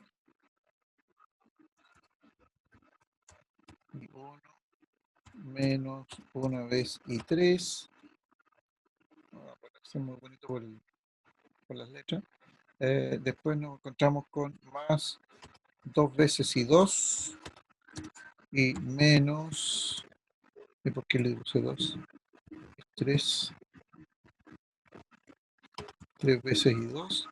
menos una vez I3, para hacer muy bonito por las letras. Después nos encontramos con más 2 veces I2 y menos, ¿y por qué le puse 2? 3 veces I2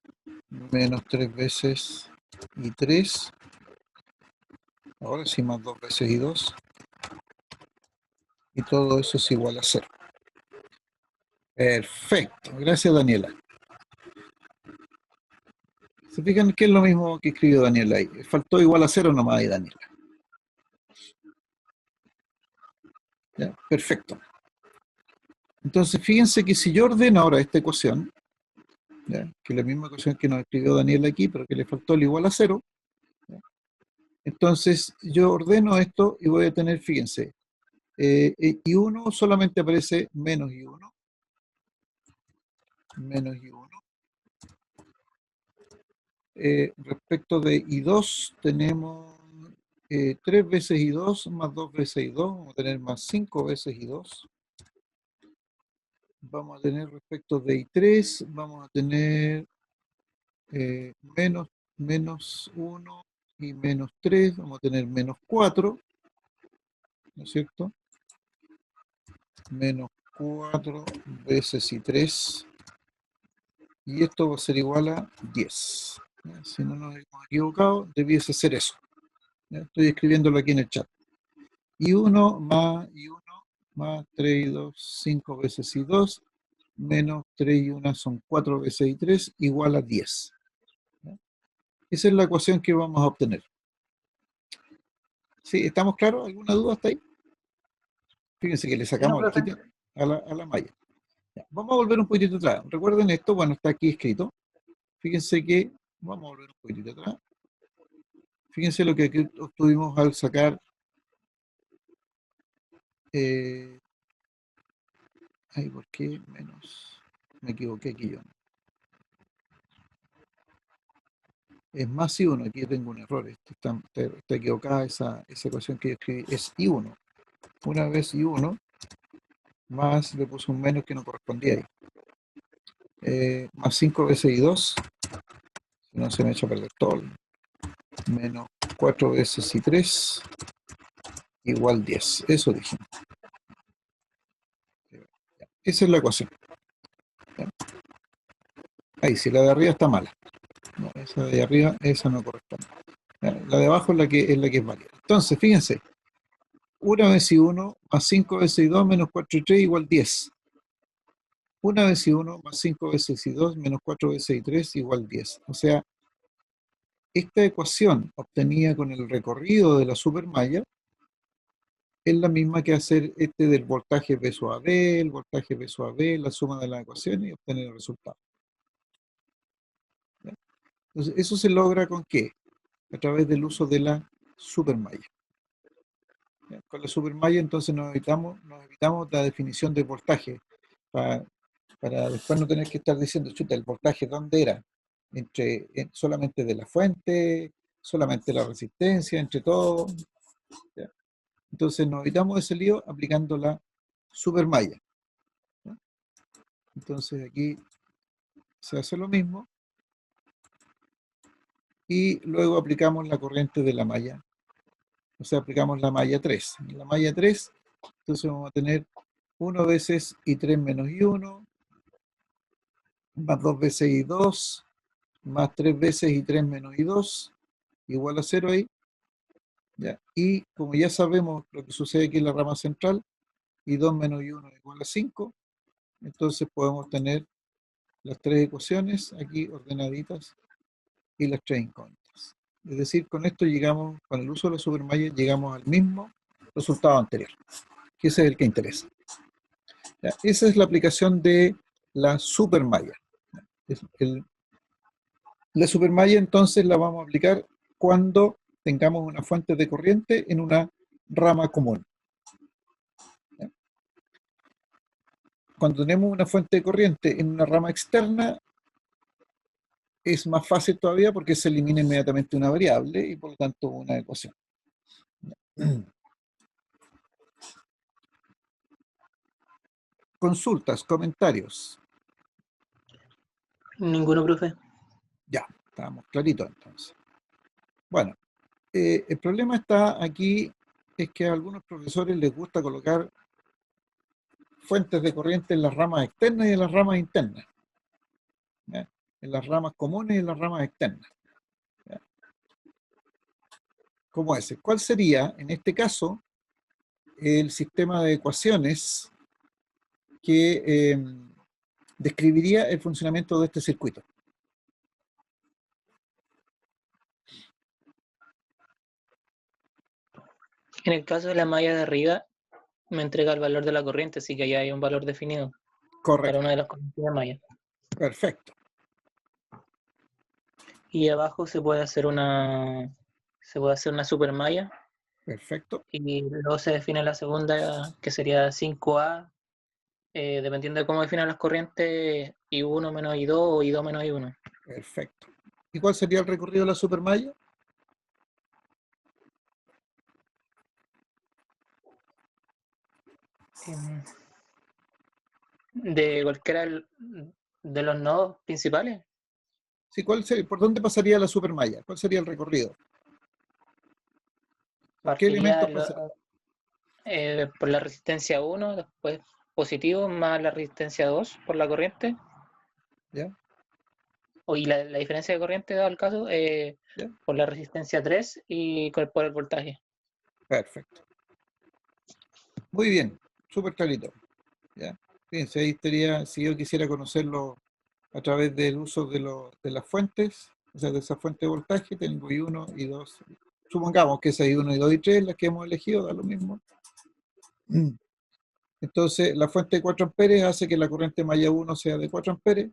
menos 3 veces I3, ahora sí más 2 veces I2, y todo eso es igual a 0. Perfecto, gracias Daniela. ¿Se fijan que es lo mismo que escribió Daniela ahí? Faltó igual a 0 nomás ahí, Daniela. ¿Ya? Perfecto. Entonces fíjense que si yo ordeno ahora esta ecuación, ¿ya? Que es la misma ecuación que nos escribió Daniela aquí, pero que le faltó el igual a 0, ¿ya? Entonces yo ordeno esto y voy a tener, fíjense, I1 solamente aparece menos I1, menos I1. Respecto de I2 tenemos 3 veces I2 más 2 veces I2, vamos a tener más 5 veces I2. Vamos a tener respecto de I3, vamos a tener menos 1 y menos 3, vamos a tener menos 4, ¿no es cierto? Menos 4 veces I3, y esto va a ser igual a 10. ¿Ya? Si no nos hemos equivocado, debiese ser eso. ¿Ya? Estoy escribiéndolo aquí en el chat. I1 más 3 y 2, 5 veces I2, menos 3 y 1 son 4 veces I3, igual a 10. ¿Ya? Esa es la ecuación que vamos a obtener. ¿Sí? ¿Estamos claros? ¿Alguna duda hasta ahí? Fíjense que le sacamos el quite a la malla. Ya, vamos a volver un poquitito atrás. Recuerden esto, bueno, está aquí escrito. Fíjense que, vamos a volver un poquitito atrás. Fíjense lo que aquí obtuvimos al sacar, ay, ¿por qué menos? Me equivoqué aquí yo. Es más I1, aquí tengo un error. Está equivocada esa ecuación que yo escribí. Es I1. Una vez I1, más le puse un menos que no correspondía ahí. Más 5 veces I2. Si no, se me echa a perder todo. menos 4 veces I3 igual 10. Eso dijimos. Esa es la ecuación. ¿Ya? Ahí, si la de arriba está mala. No, esa de arriba, esa no corresponde. ¿Ya? La de abajo es la que es válida. Entonces, fíjense. 1 veces I1 más 5 veces I2 menos 4 y 3 igual 10. 1 veces I1 más 5 veces I2 menos 4 veces I3 igual 10. O sea, esta ecuación obtenida con el recorrido de la supermalla es la misma que hacer este del voltaje V sub AB, el voltaje V sub AB, la suma de las ecuaciones y obtener el resultado. ¿Ya? Entonces, ¿eso se logra con qué? A través del uso de la supermalla. ¿Ya? Con la supermalla entonces nos evitamos la definición de voltaje para después no tener que estar diciendo, chuta, el voltaje ¿dónde era? Solamente de la fuente, solamente la resistencia, entre todo. ¿Ya? Entonces nos evitamos ese lío aplicando la supermalla. ¿Ya? Entonces aquí se hace lo mismo y luego aplicamos la corriente de la malla. O sea, aplicamos la malla 3. En la malla 3, entonces vamos a tener 1 veces I3 menos I1, más 2 veces I2, más 3 veces I3 menos I2, igual a 0 ahí. ¿Ya? Y como ya sabemos lo que sucede aquí en la rama central, I2 menos I1 igual a 5, entonces podemos tener las tres ecuaciones aquí ordenaditas y las tres incógnitas. Es decir, con esto llegamos, con el uso de la supermalla, llegamos al mismo resultado anterior, que ese es el que interesa. ¿Ya? Esa es la aplicación de la supermalla. La supermalla entonces la vamos a aplicar cuando tengamos una fuente de corriente en una rama común. ¿Ya? Cuando tenemos una fuente de corriente en una rama externa, es más fácil todavía porque se elimina inmediatamente una variable y por lo tanto una ecuación. Consultas, comentarios. Ninguno, profe. Ya, estábamos claritos entonces. Bueno, el problema está aquí, es que a algunos profesores les gusta colocar fuentes de corriente en las ramas externas y en las ramas internas. ¿Ya? En las ramas comunes y en las ramas externas. ¿Ya? ¿Cómo ese? ¿Cuál sería, en este caso, el sistema de ecuaciones que describiría el funcionamiento de este circuito? En el caso de la malla de arriba, me entrega el valor de la corriente, así que ya hay un valor definido para Correcto, una de las corrientes de malla. perfecto, Y abajo se puede hacer una supermalla perfecto, y luego se define la segunda, que sería 5A, dependiendo de cómo definan las corrientes, I1 menos I2 o I2 menos I1. perfecto. ¿Y cuál sería el recorrido de la supermalla? De cualquiera de los nodos principales, Sí, ¿por dónde pasaría la supermalla? ¿Cuál sería el recorrido? ¿Por qué partiría elementos pasaría? por la resistencia 1, después positivo, más la resistencia 2 por la corriente, ¿Ya? y la diferencia de corriente, dado el caso, ¿Ya? por la resistencia 3 y por el voltaje. Perfecto. Muy bien, súper clarito. ¿Ya? Fíjense, ahí estaría, si yo quisiera conocerlo a través del uso de las fuentes, o sea, de esa fuente de voltaje, tengo I1, I2, supongamos que es I1, I2 y 3 las que hemos elegido, da lo mismo. Entonces, la fuente de 4 amperes hace que la corriente malla 1 sea de 4 amperes,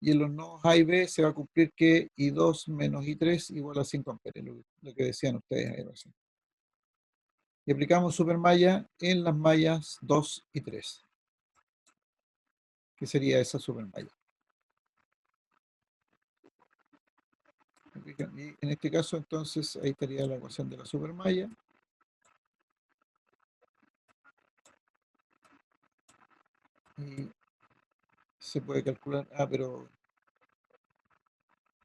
y en los nodos A y B se va a cumplir que I2 menos I3 igual a 5 amperes, lo que decían ustedes ahí recién. Y aplicamos supermalla en las mallas 2 y 3, que sería esa supermalla. Y en este caso, entonces, ahí estaría la ecuación de la supermalla. Y se puede calcular, pero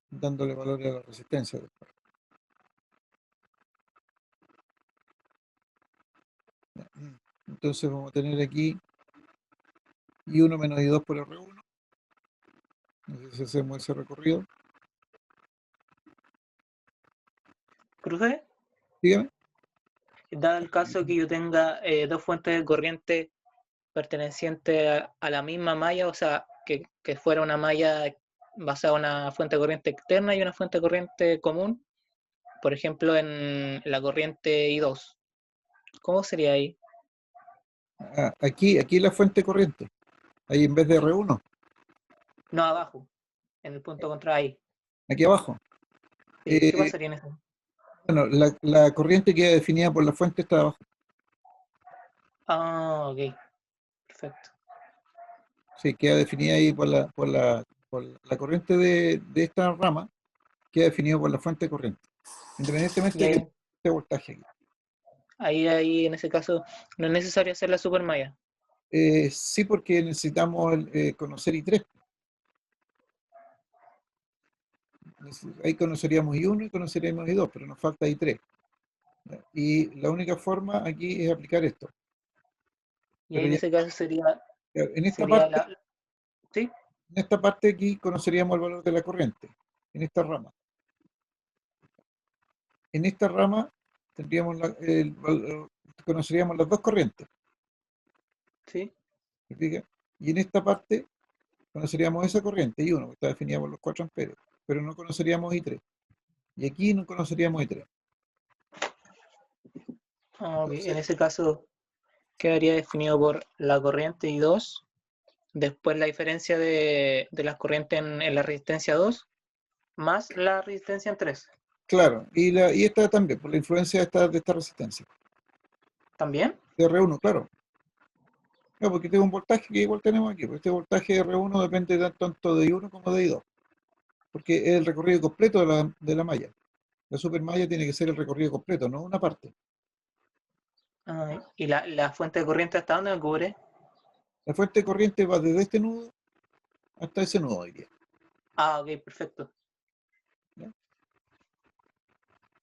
dándole valor a la resistencia después. Entonces vamos a tener aquí I1 menos I2 por R1. Entonces hacemos ese recorrido. Profe, Dígame. dado el caso que yo tenga dos fuentes de corriente pertenecientes a la misma malla, o sea, que fuera una malla basada en una fuente de corriente externa y una fuente de corriente común, por ejemplo, en la corriente I2, ¿cómo sería ahí? Aquí la fuente corriente. Ahí en vez de Sí. R1, No, abajo, en el punto contra ahí. aquí abajo. Sí, ¿qué Eh, pasaría en eso? bueno, la corriente queda definida por la fuente está abajo. Ah, ok, perfecto. Sí, queda definida ahí por la corriente de esta rama, queda definido por la fuente corriente. Y Independientemente de que ahí, este voltaje aquí. ahí, en ese caso, no es necesario hacer la supermalla. Sí, porque necesitamos conocer I3. Ahí conoceríamos I1 y conoceríamos I2, pero nos falta I3. ¿Ya? Y la única forma aquí es aplicar esto. Y ahí Pero en ya, ese caso sería, en esta sería parte, la... ¿Sí? en esta parte aquí conoceríamos el valor de la corriente, en esta rama. En esta rama tendríamos conoceríamos las dos corrientes. ¿Sí? ¿Me fija? Y en esta parte conoceríamos esa corriente, I1, que está definida por los 4 amperios, pero no conoceríamos I3. Y aquí no conoceríamos I3. Ah, ok. En Entonces, ese caso quedaría definido por la corriente I2, después la diferencia de las corrientes en la resistencia 2, más la resistencia en 3. claro, y esta también, por la influencia de esta resistencia. ¿También? De R1, claro. No, porque este es un voltaje que igual tenemos aquí. Porque este voltaje de R1 depende tanto de I1 como de I2. Porque es el recorrido completo de la malla. La supermalla tiene que ser el recorrido completo, no una parte. Ah, ¿y la fuente de corriente hasta dónde me cubre? La fuente de corriente va desde este nudo hasta ese nudo, diría. Ah, ok, perfecto. ¿Ya?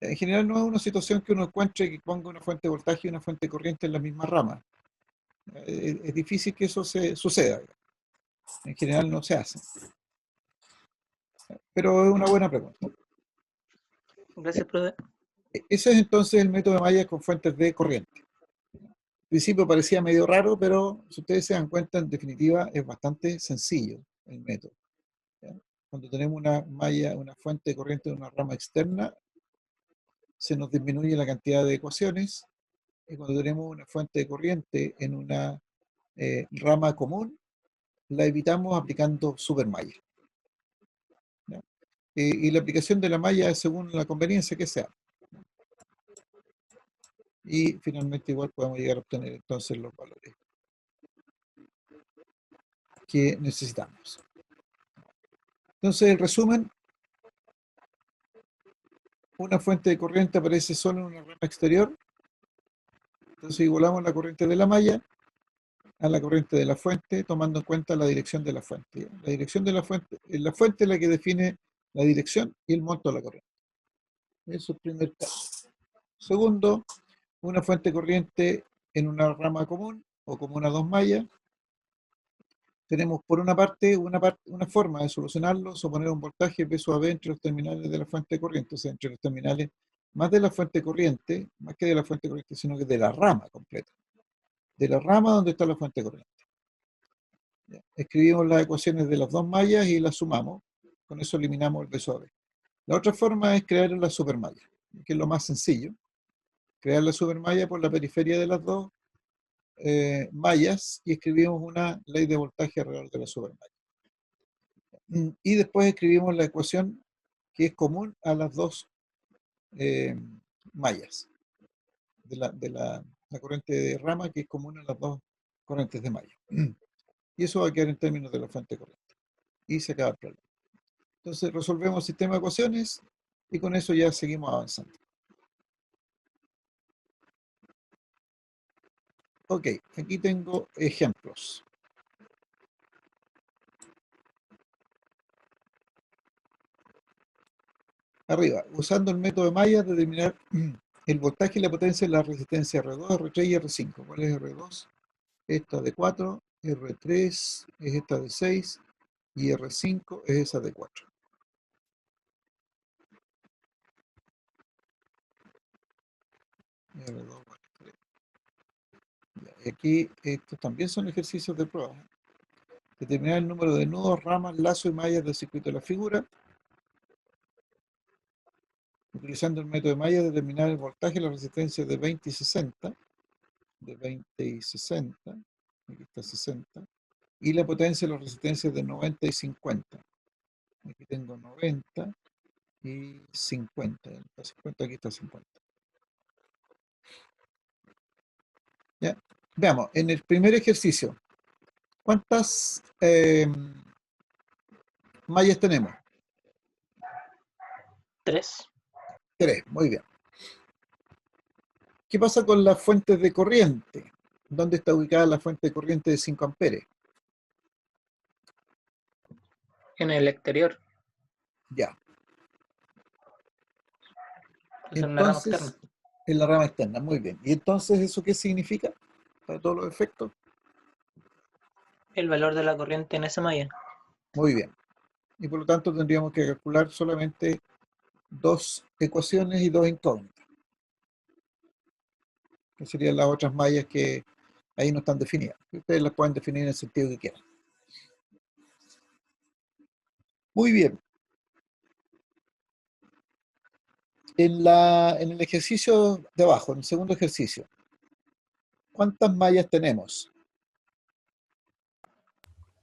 En general no es una situación que uno encuentre que ponga una fuente de voltaje y una fuente de corriente en la misma rama. Es difícil que eso suceda. En general no se hace. Pero es una buena pregunta. Gracias, profe. Ese es entonces el método de malla con fuentes de corriente. Al principio parecía medio raro, pero si ustedes se dan cuenta, en definitiva es bastante sencillo el método. ¿Ya? Cuando tenemos una malla, una fuente de corriente de una rama externa, se nos disminuye la cantidad de ecuaciones, y cuando tenemos una fuente de corriente en una rama común, la evitamos aplicando supermalla. ¿Ya? Y la aplicación de la malla es según la conveniencia que sea. Y finalmente igual podemos llegar a obtener entonces los valores que necesitamos. Entonces, el resumen, una fuente de corriente aparece solo en una rama exterior, entonces igualamos la corriente de la malla a la corriente de la fuente, tomando en cuenta la dirección de la fuente. ¿Ya? La dirección de la fuente es la que define la dirección y el monto de la corriente. Eso es el primer caso. Segundo, una fuente de corriente en una rama común o como una dos mallas. Tenemos por una parte una forma de solucionarlo, es poner un voltaje P sub A B entre los terminales de la fuente de corriente, o sea, entre los terminales más de la fuente corriente, más que de la fuente corriente, sino que de la rama completa, de la rama donde está la fuente corriente. ¿Ya? Escribimos las ecuaciones de las dos mallas y las sumamos, con eso eliminamos el P sub A B. La otra forma es crear la supermalla, que es lo más sencillo, crear la supermalla por la periferia de las dos mallas y escribimos una ley de voltaje alrededor de la supermalla. Y después escribimos la ecuación que es común a las dos eh, mallas la corriente de rama que es común a las dos corrientes de malla. Y eso va a quedar en términos de la fuente corriente. Y se acaba el problema. Entonces resolvemos el sistema de ecuaciones y con eso ya seguimos avanzando. Ok, aquí tengo ejemplos. Arriba, usando el método de Maya, determinar el voltaje y la potencia de la resistencia R2, R3 y R5. ¿Cuál es R2? Esta de 4, R3 es esta de 6 y R5 es esa de 4. R2, R3. Y aquí estos también son ejercicios de prueba. Determinar el número de nudos, ramas, lazos y mallas del circuito de la figura. Utilizando el método de malla, determinar el voltaje y la resistencia de 20 y 60. De 20 y 60. Aquí está 60. Y la potencia y la resistencia de 90 y 50. Aquí tengo 90 y 50. Está 50, aquí está 50. ¿Ya? Veamos, en el primer ejercicio, ¿cuántas mallas tenemos? 3. 3, muy bien. ¿Qué pasa con las fuentes de corriente? ¿Dónde está ubicada la fuente de corriente de 5 amperes? En el exterior. Ya. Es una rama Entonces, externa. en la rama externa, muy bien. ¿Y entonces eso qué significa para todos los efectos? El valor de la corriente en esa malla. Muy bien. Y por lo tanto tendríamos que calcular solamente 2 ecuaciones y 2 incógnitas, que serían las otras mallas que ahí no están definidas. Ustedes las pueden definir en el sentido que quieran. Muy bien. En el ejercicio de abajo, en el segundo ejercicio, ¿cuántas mallas tenemos?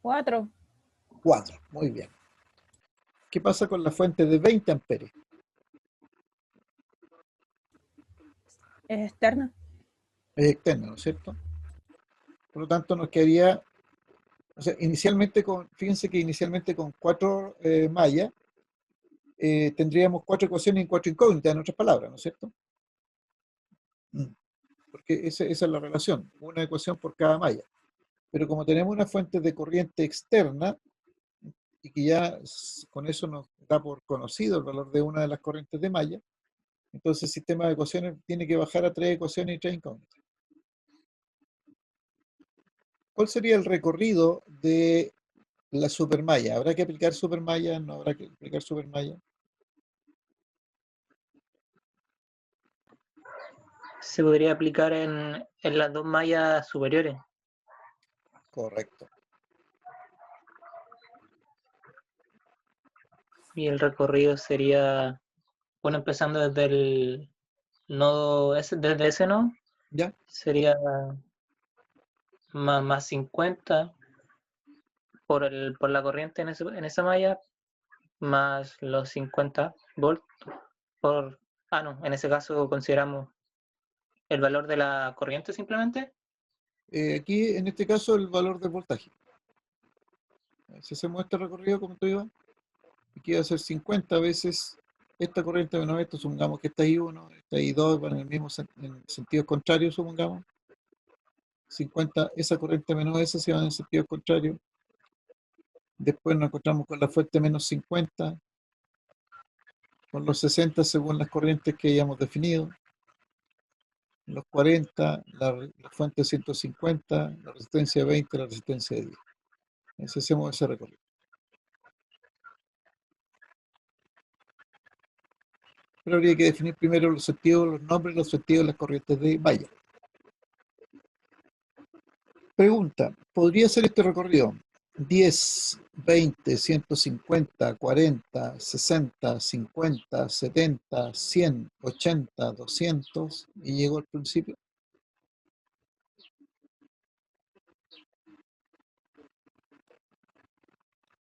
4. 4. Muy bien. ¿Qué pasa con la fuente de 20 amperes? Es externa. Es externa, ¿no es cierto? Por lo tanto, nos quedaría, o sea, fíjense que inicialmente con 4 mallas, tendríamos 4 ecuaciones y 4 incógnitas, en otras palabras, ¿no es cierto? Porque esa es la relación, una ecuación por cada malla. Pero como tenemos una fuente de corriente externa, y que ya con eso nos da por conocido el valor de una de las corrientes de malla, entonces el sistema de ecuaciones tiene que bajar a 3 ecuaciones y 3 incógnitas. ¿Cuál sería el recorrido de la supermalla? ¿Habrá que aplicar supermalla? ¿No habrá que aplicar supermalla? Se podría aplicar en las 2 mallas superiores. Correcto. Y el recorrido sería, bueno, empezando desde el nodo, desde ese nodo, ¿Ya? sería más 50 por la corriente en esa malla, más los 50 volts por... no, en ese caso consideramos el valor de la corriente simplemente. Aquí, en este caso, el valor del voltaje. Si hacemos este recorrido, como tú ibas, aquí va a ser 50 veces esta corriente menos esto, supongamos que está ahí 1, está ahí 2, van en el mismo en sentido contrario, supongamos. 50, esa corriente menos esa se van en sentido contrario. Después nos encontramos con la fuente menos 50, con los 60 según las corrientes que hayamos definido, los 40, la fuente 150, la resistencia 20, la resistencia 10. Así hacemos ese recorrido. Pero habría que definir primero los sentidos, los nombres, los sentidos de las corrientes de malla. Pregunta, ¿podría ser este recorrido 10, 20, 150, 40, 60, 50, 70, 100, 80, 200 y llegó al principio?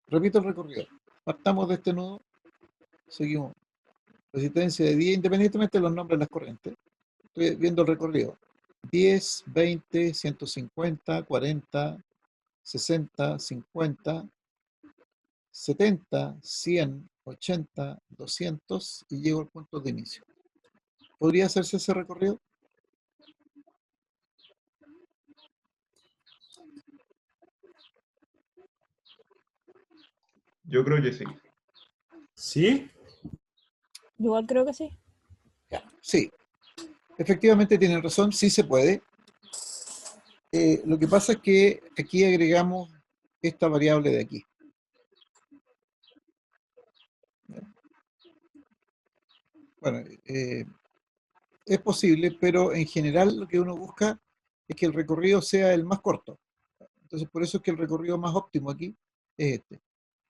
Repito el recorrido. Partamos de este nodo, seguimos. Resistencia de 10, independientemente de los nombres de las corrientes. Estoy viendo el recorrido. 10, 20, 150, 40, 60, 50, 70, 100, 80, 200 y llego al punto de inicio. ¿Podría hacerse ese recorrido? Yo creo que sí. ¿Sí? Igual creo que sí. Ya, sí. efectivamente tienen razón, sí se puede. Lo que pasa es que aquí agregamos esta variable de aquí. Bueno, es posible, pero en general lo que uno busca es que el recorrido sea el más corto. Entonces, por eso es que el recorrido más óptimo aquí es este.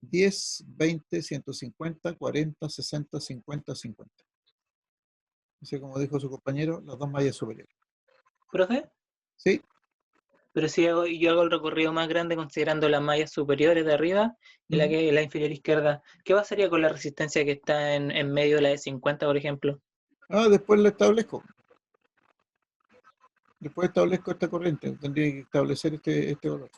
10, 20, 150, 40, 60, 50, 50. Así como dijo su compañero, las dos mallas superiores. ¿Profe? ¿Sí? Pero si yo hago el recorrido más grande considerando las mallas superiores de arriba y la inferior izquierda, ¿qué pasaría con la resistencia que está en medio de la de 50, por ejemplo? Después lo establezco. Después establezco esta corriente. Tendría que establecer este valor.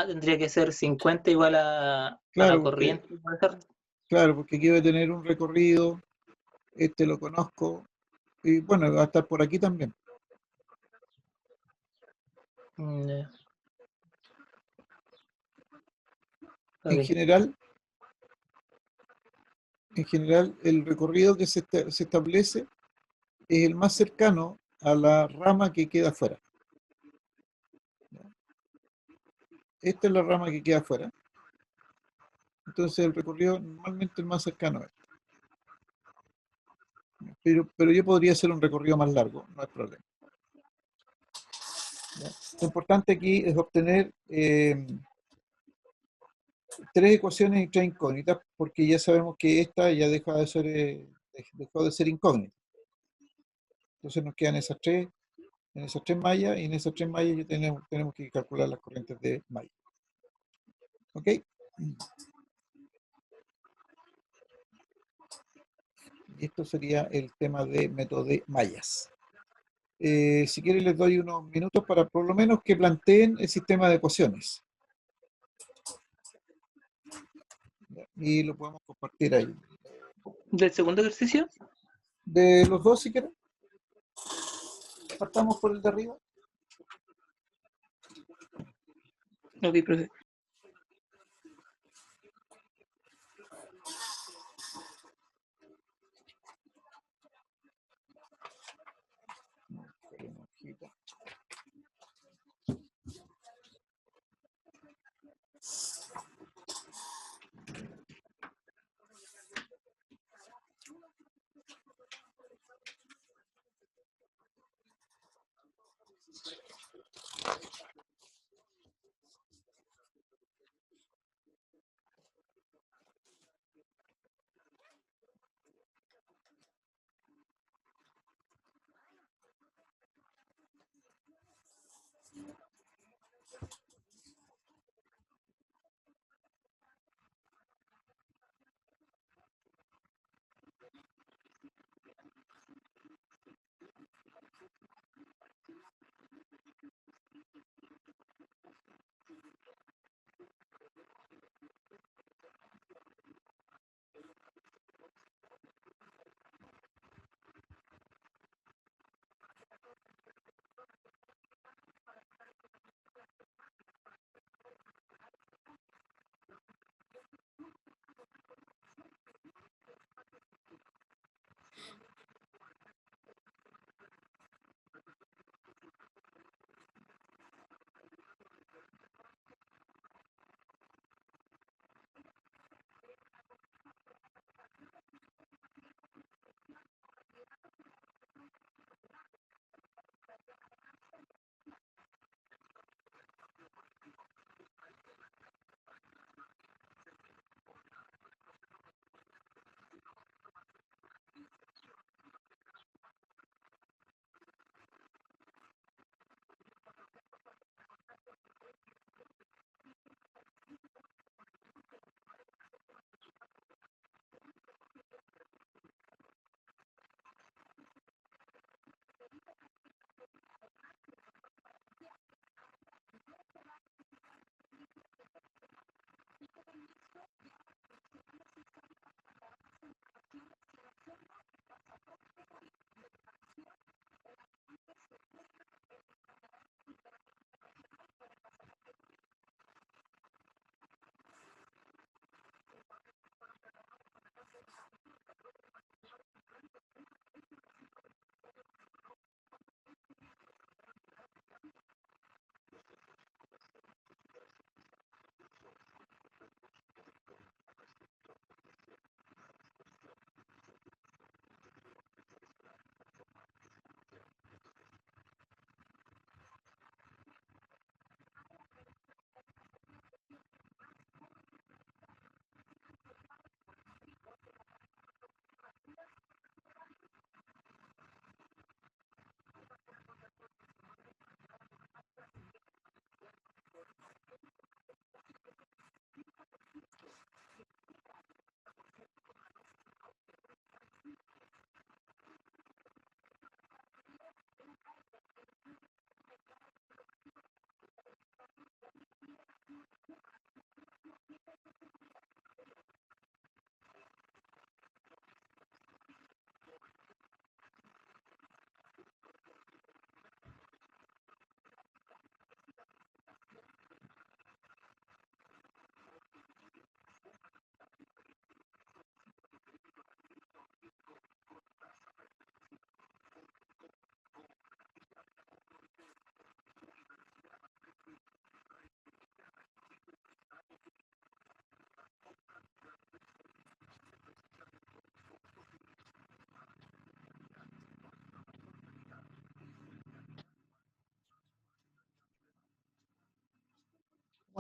Tendría que ser 50 igual a la Claro, porque, corriente. ¿Puede ser? claro, porque aquí voy a tener un recorrido, este lo conozco, y bueno, va a estar por aquí también. Ya. En Ok. general, el recorrido que se establece es el más cercano a la rama que queda afuera. Esta es la rama que queda afuera. Entonces el recorrido normalmente es más cercano a este. Pero yo podría hacer un recorrido más largo, no hay problema. ¿Ya? Lo importante aquí es obtener tres ecuaciones y tres incógnitas, porque ya sabemos que esta ya dejó de ser incógnita. Entonces nos quedan en esas tres mallas, y en esas tres mallas ya tenemos que calcular las corrientes de malla. ¿Ok? Y esto sería el tema de método de mallas. Si quieren les doy unos minutos para por lo menos que planteen el sistema de ecuaciones. ¿Ya? Y lo podemos compartir ahí. ¿Del segundo ejercicio? De los dos, si quieren, partamos por el de arriba. Ok, profe.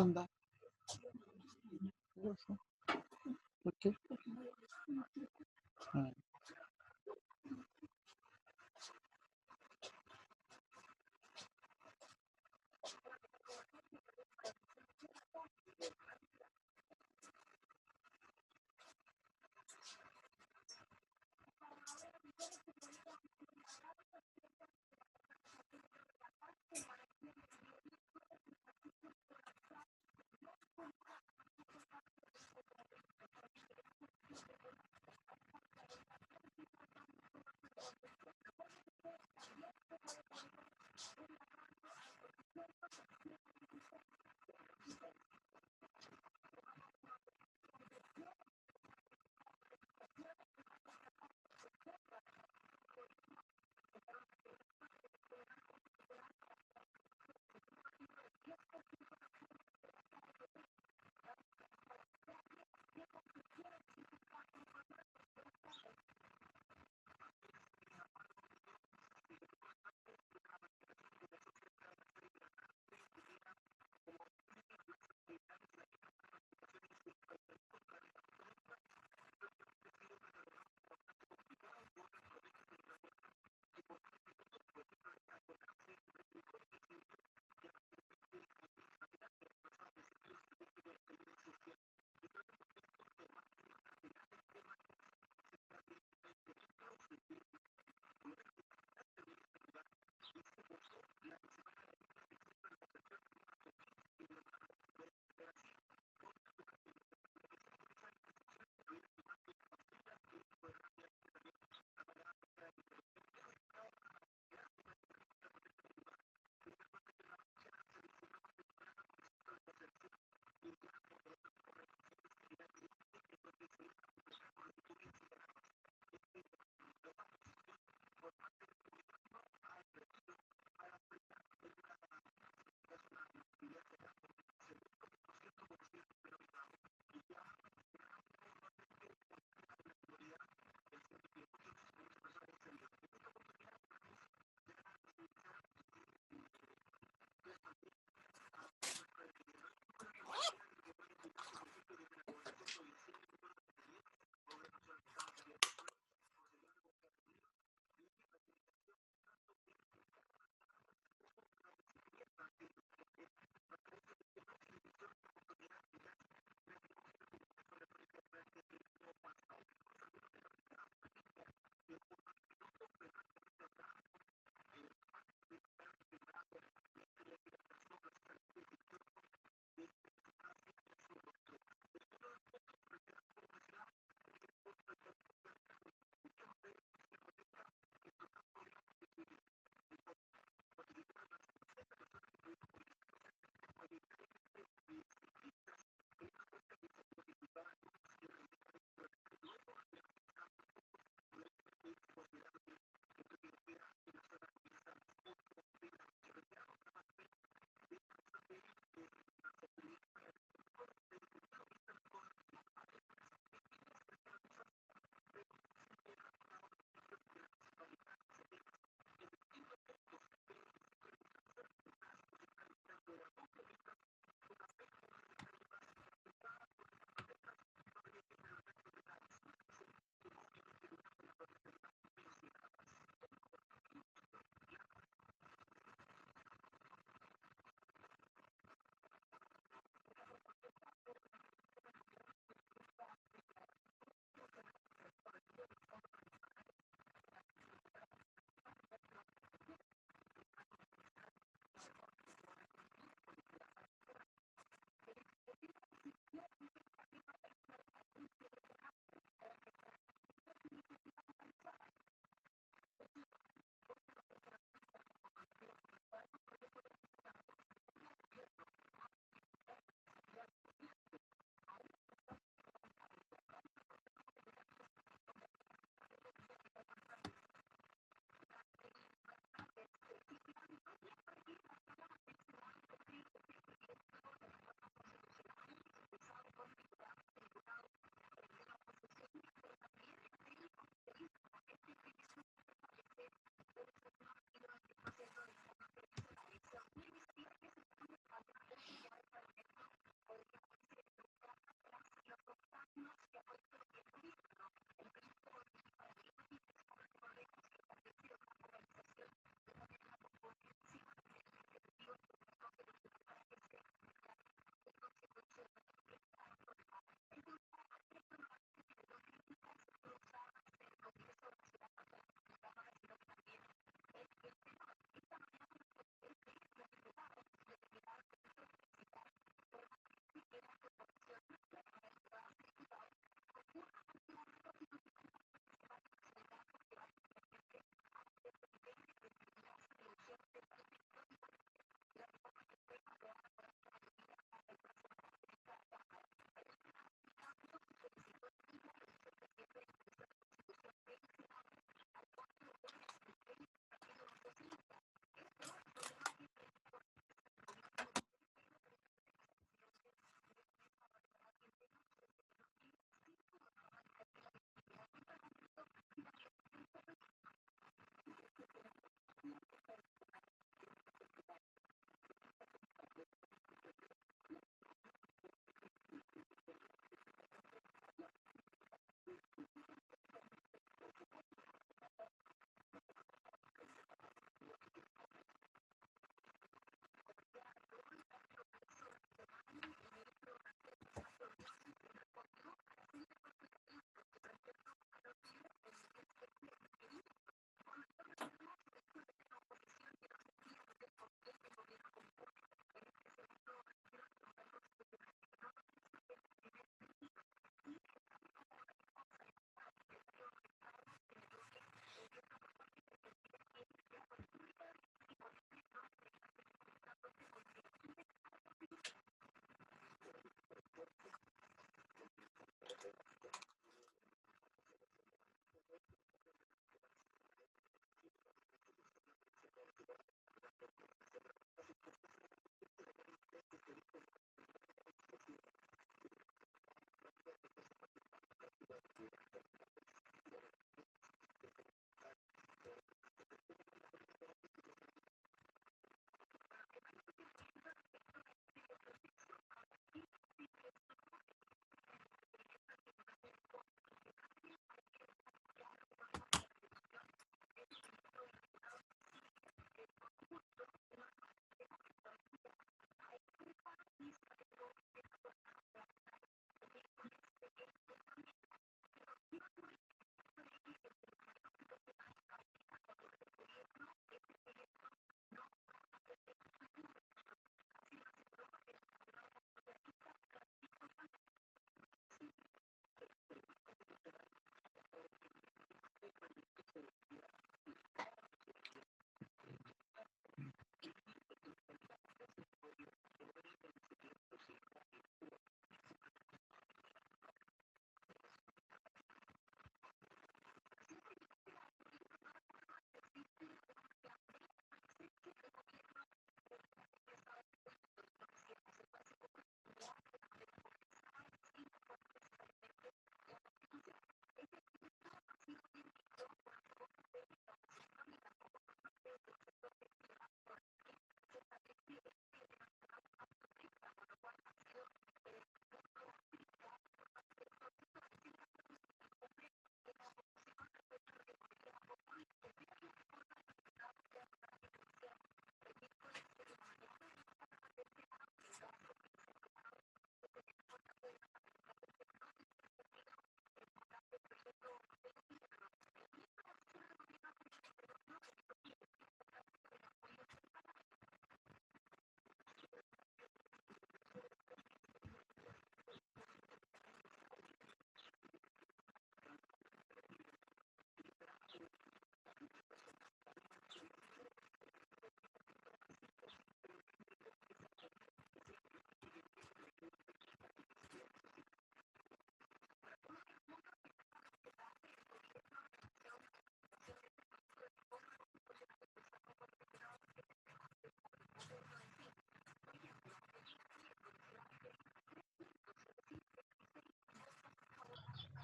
anda. ¿Por qué? Ah,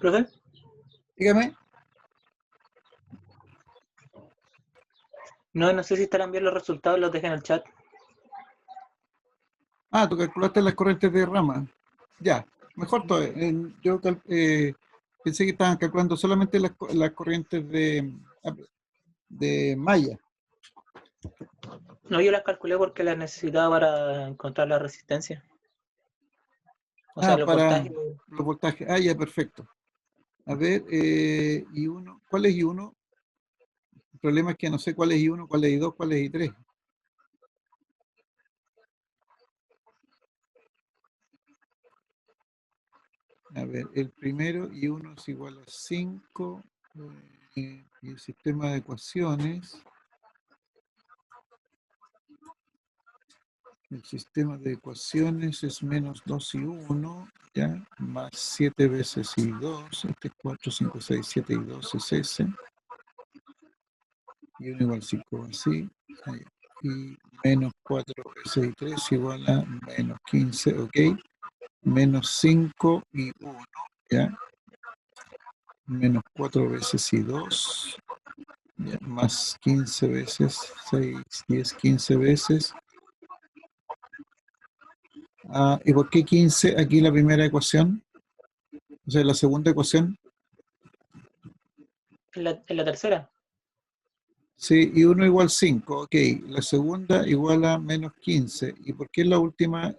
¿Profe? Dígame. No sé si estarán bien los resultados, los dejé en el chat. Ah, tú calculaste las corrientes de rama. Ya, mejor todavía. Yo pensé que estaban calculando solamente las corrientes de malla. No, yo las calculé porque las necesitaba para encontrar la resistencia. O sea, Ah, los para voltajes. los voltajes. Ah, ya, perfecto. A ver, I1. ¿Cuál es I1? El problema es que no sé cuál es I1, cuál es I2, cuál es I3. A ver, el primero I1 es igual a 5. Y el sistema de ecuaciones. El sistema de ecuaciones es menos 2 y 1, ¿ya? Más 7 veces y 2, este es 4, 5, 6, 7 y 2 es ese. Y 1 igual 5, así. Ahí. Y menos 4 veces y 3 igual a menos 15, ¿ok? Menos 5 y 1, ¿ya? Menos 4 veces y 2, ¿ya? Más 15 veces, 6, 10, 15 veces. Ah, ¿y por qué 15 aquí la primera ecuación? O sea, la segunda ecuación. En la tercera. Sí, y 1 igual 5, ok. La segunda igual a menos 15. ¿Y por qué la última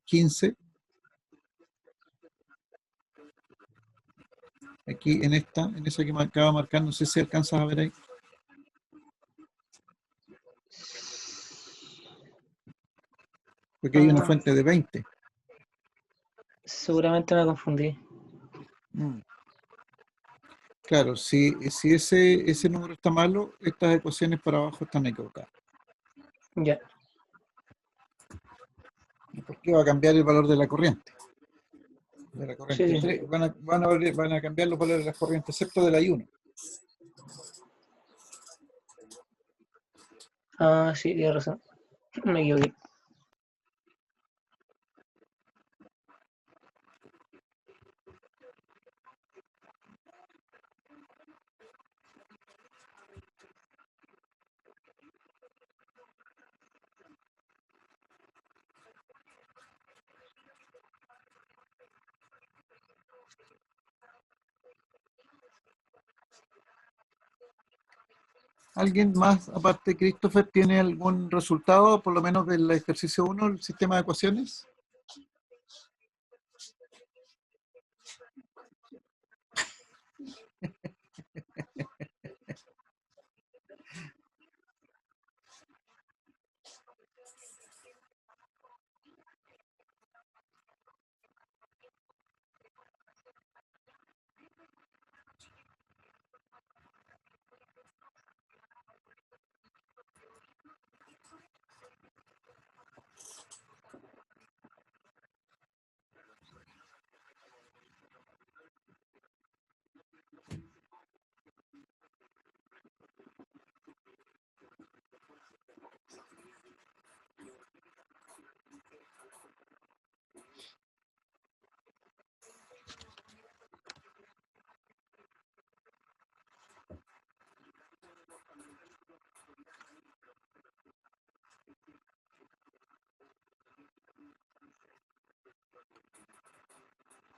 15? Aquí en esa que me acaba de marcar, no sé si alcanzas a ver ahí. Porque hay una Ah, fuente de 20. seguramente me confundí. Mm. Claro, si ese número está malo, estas ecuaciones para abajo están equivocadas. Ya. ¿Por qué va a cambiar el valor de la corriente? De la Sí, corriente sí. 3. Van a cambiar los valores de las corrientes, excepto de la I1. Ah, sí, tienes razón. Me equivoqué. ¿Alguien más, aparte de Christopher, tiene algún resultado, por lo menos del ejercicio 1, el sistema de ecuaciones?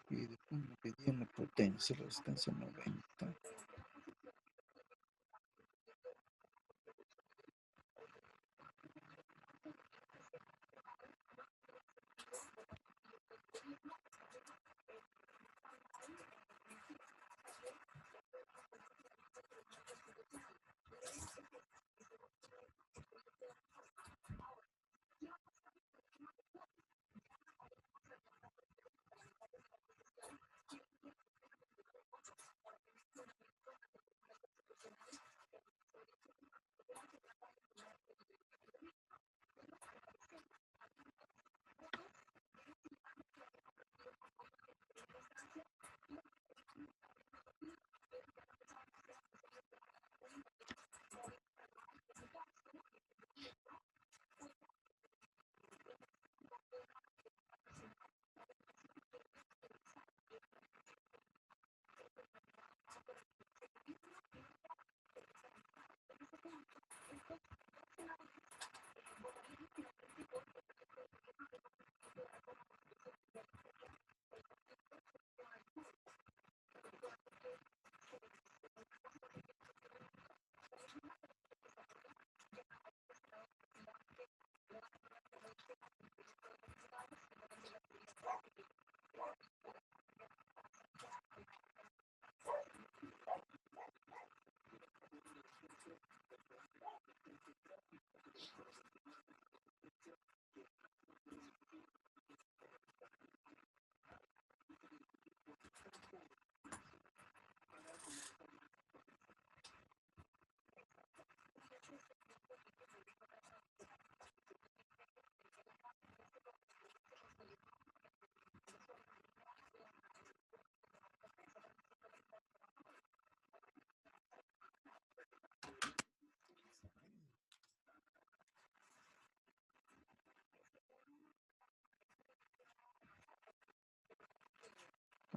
Y después me pedían la potencia, la resistencia 90.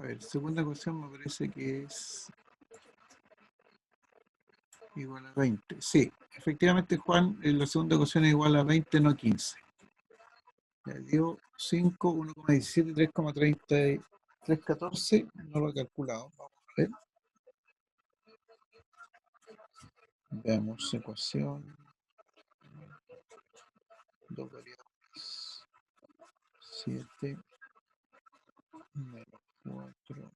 ver, segunda ecuación me parece que es igual a 20. Sí, efectivamente, Juan, la segunda ecuación es igual a 20, no 15. Ya dio 5, 1,17, 3,14. No lo he calculado. Vamos a ver. Veamos ecuación. Dos variables. 7 menos 4,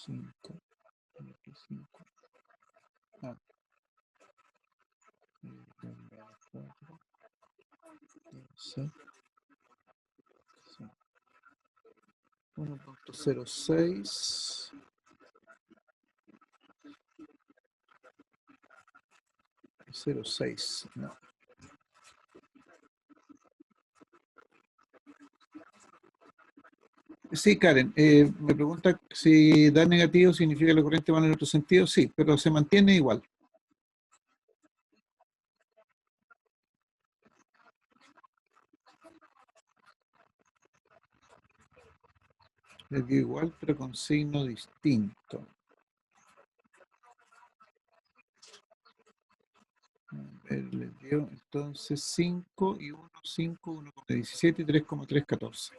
5, 25. Ah, menos 4, 15. 1,06. 0,6. No. Sí, Karen, me pregunta si da negativo significa que la corriente va en el otro sentido. Sí, pero se mantiene igual. Les dio igual, pero con signo distinto. A ver, les dio entonces 5 y 1, 5, 1,17 y 3,314.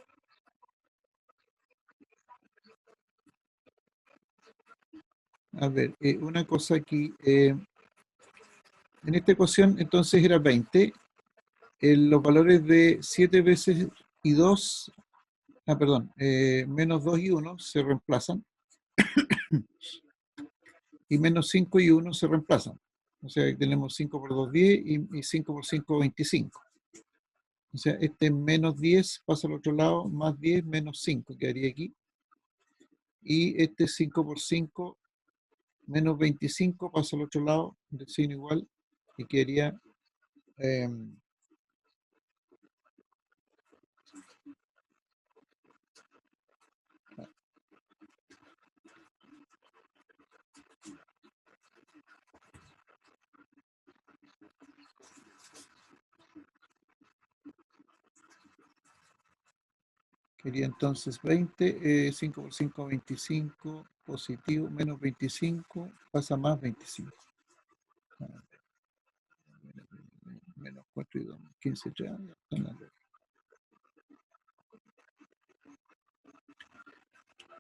A ver, una cosa aquí. En esta ecuación entonces era 20. Los valores de 7 veces y 2, perdón, menos 2 y 1 se reemplazan. Y menos 5 y 1 se reemplazan. O sea, que tenemos 5 por 2, 10 y 5 por 5, 25. O sea, este menos 10 pasa al otro lado, más 10, menos 5 quedaría aquí. Y este 5 por 5, menos 25 pasa al otro lado, del signo igual, y quedaría quería entonces 20, 5 por 5, 25, positivo, menos 25, pasa más 25. Menos 4 y 2, 15, 3,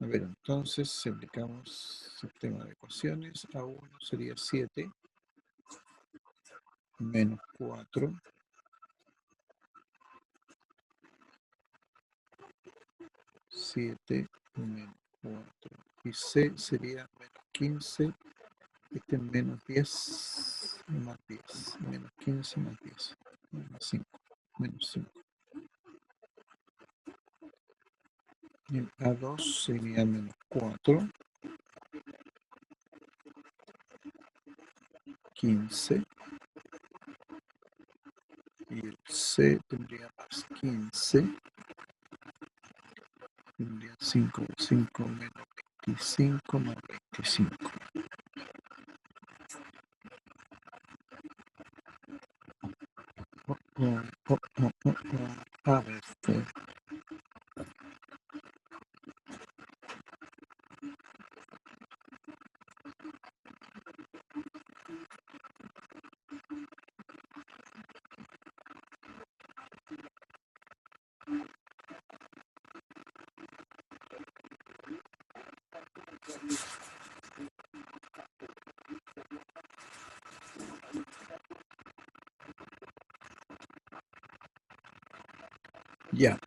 a ver, entonces, si aplicamos sistema de ecuaciones, A1 sería 7, menos 4, 7, menos 4, y C sería menos 15, este es menos 10, más 10, menos 15, más 10, menos 5, menos 5. Y el A2 sería menos 4, 15, y el C tendría más 15, tendría 5 por 5 menos 25 más 25. A ver, ya.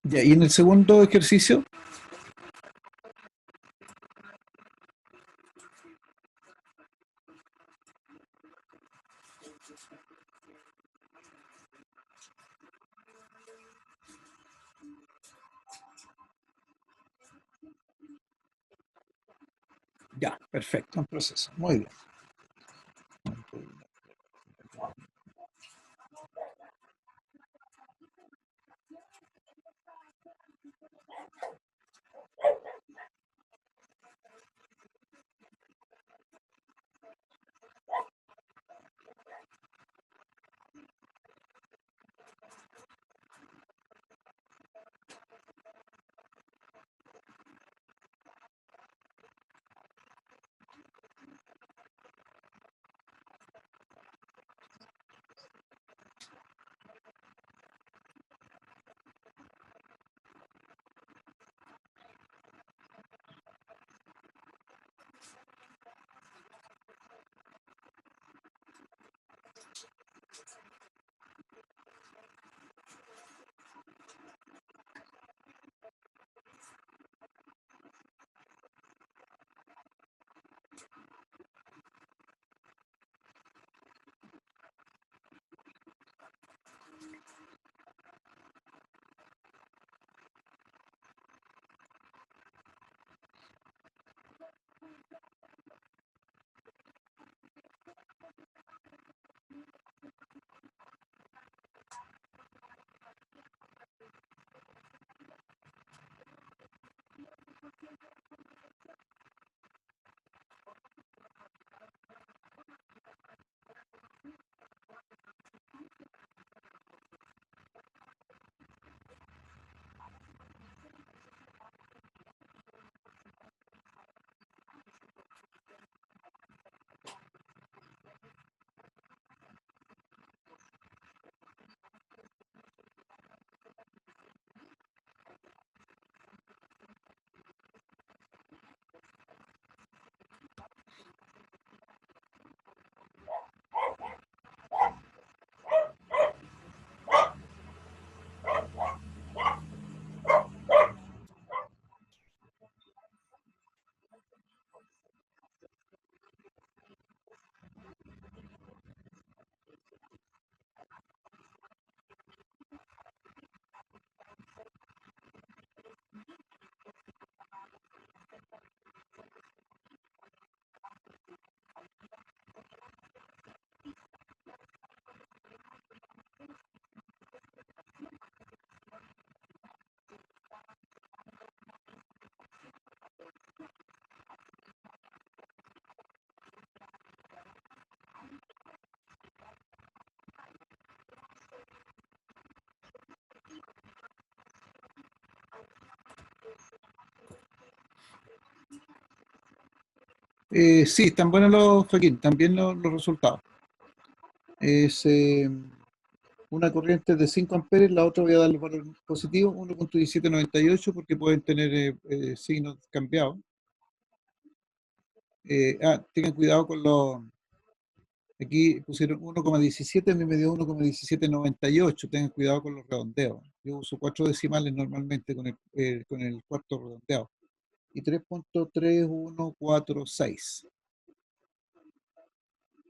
Ya, y en el segundo ejercicio, ya, perfecto, un proceso, muy bien. Sí, están buenos los, Joaquín, también los resultados. Es una corriente de 5 amperes, la otra voy a darle valor positivo, 1,1798 porque pueden tener signos cambiados. Tengan cuidado con los... Aquí pusieron 1,17, a mí me dio 1,1798, tengan cuidado con los redondeos. Yo uso 4 decimales normalmente con el cuarto redondeado. Y 3,3146.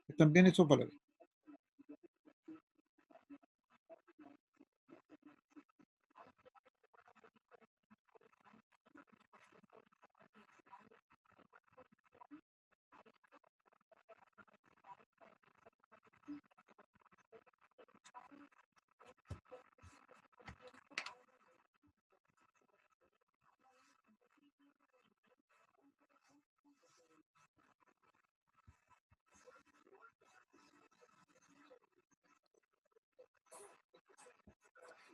Están bien esos valores.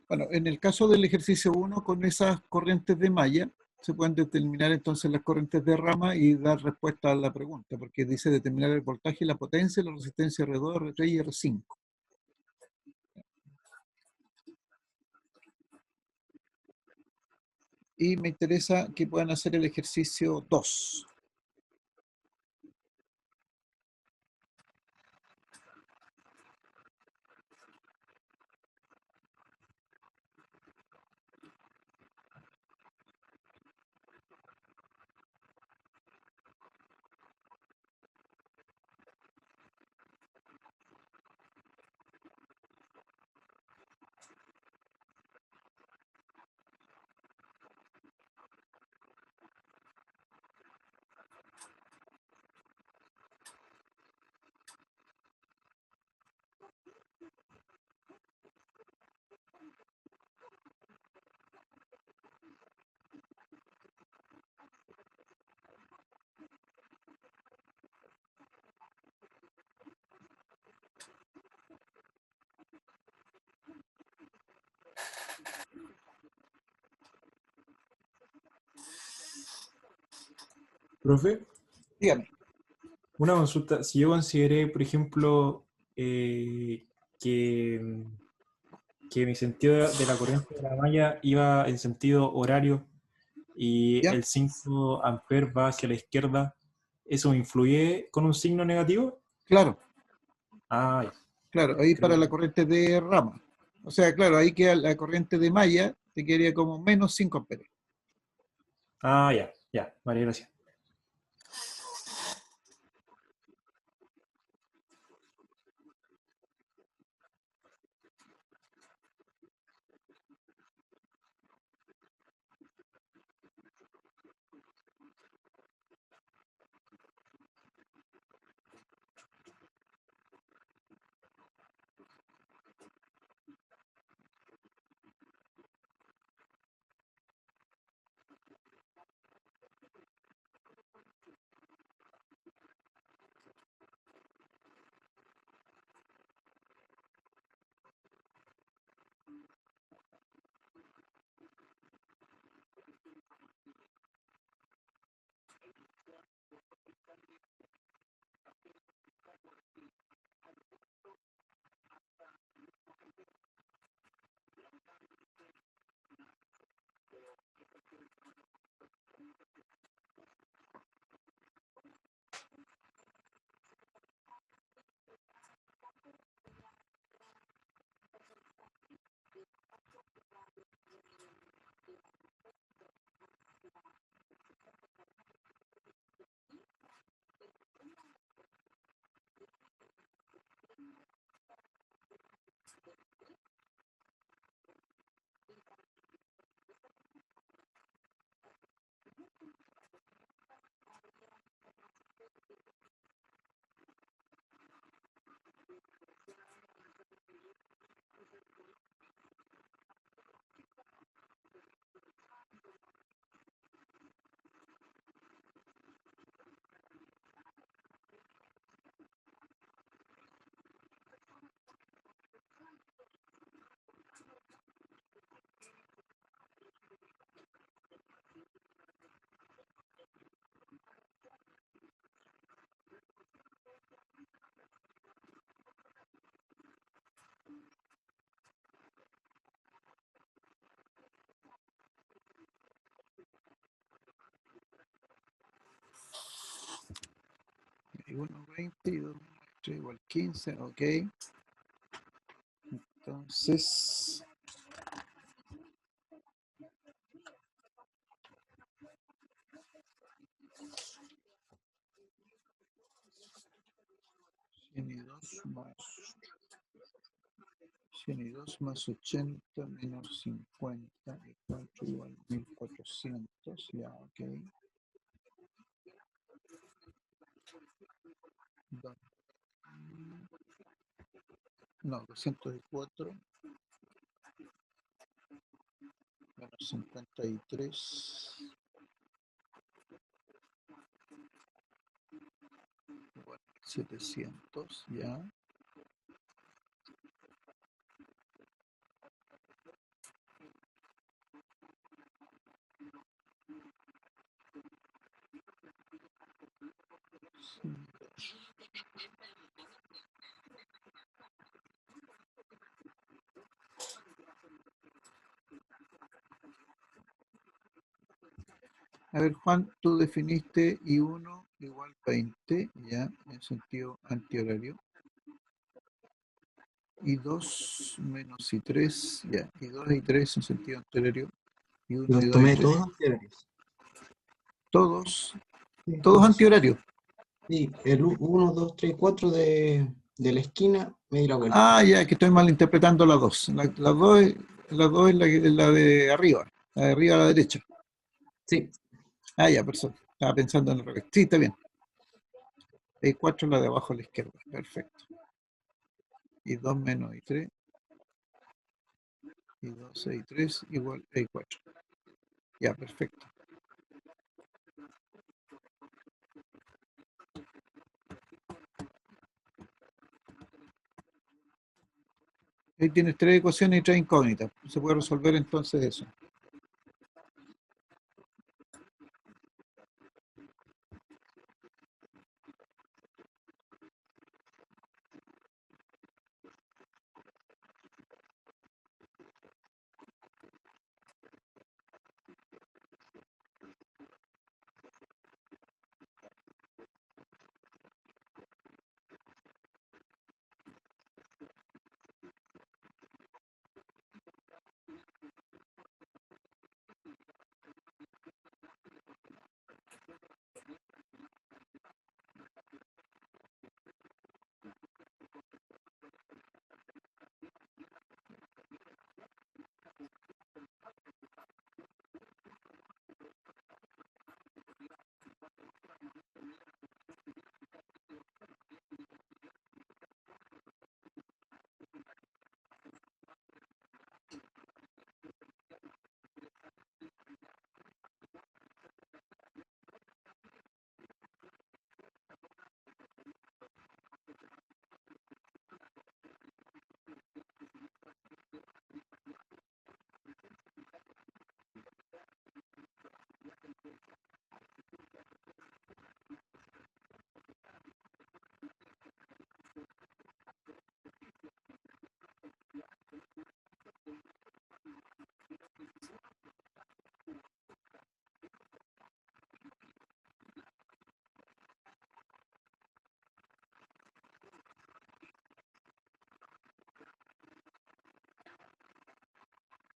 Bueno, en el caso del ejercicio 1, con esas corrientes de malla, se pueden determinar entonces las corrientes de rama y dar respuesta a la pregunta, porque dice determinar el voltaje, la potencia, la resistencia R2, R3 y R5. Y me interesa que puedan hacer el ejercicio 2. Profe, Dígame. una consulta. Si yo consideré, por ejemplo, que, que mi sentido de la corriente de la malla iba en sentido horario y ¿Ya? el 5 amperes va hacia la izquierda, ¿eso influye con un signo negativo? Claro, Ah, ya, claro, ahí creo para la que... corriente de rama. O sea, claro, ahí queda la corriente de malla, te quedaría como menos 5 amperes. Ah, ya, ya, vale, gracias. 1, 20 y 2, 3 igual 15, ok. Entonces, cien y dos más 80 menos 50 y 4 igual 1400, ya, ok. No, 204 menos 53 igual 700, ya. A ver, Juan, tú definiste I1 igual 20, ya, en sentido antihorario. I2 menos I3, ya, I2 y 3 en sentido antihorario. I1 y Los 2 y tomé 3. todos anteriores. Todos, Sí, todos antihorarios. Sí, el 1, 2, 3, 4 de la esquina me di la vuelta. Ah, ya, que estoy malinterpretando la 2. La 2 es la de arriba, la de arriba a la derecha. Sí, Ah, ya, perfecto. Estaba pensando en el revés. Sí, está bien. I4 es la de abajo a la izquierda. Perfecto. I2 menos I3. I2, I3 igual I4. Ya, perfecto. Ahí tienes 3 ecuaciones y 3 incógnitas. Se puede resolver entonces eso.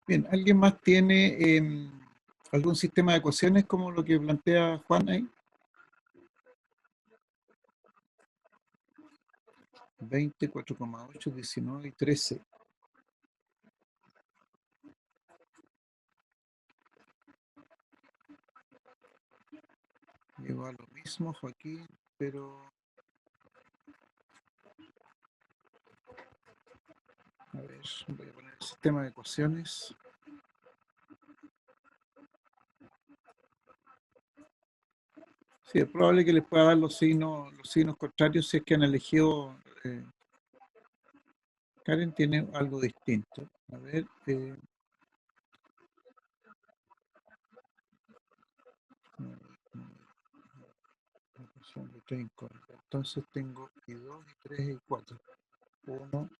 Bien, ¿alguien más tiene algún sistema de ecuaciones como lo que plantea Juan ahí? 20, 4,8, 19 y 13. Llegó a lo mismo, Joaquín, pero... A ver, voy a poner el sistema de ecuaciones. Sí, es probable que les pueda dar los signos contrarios si es que han elegido. Karen tiene algo distinto. A ver, entonces tengo I2, I3 y 4. 1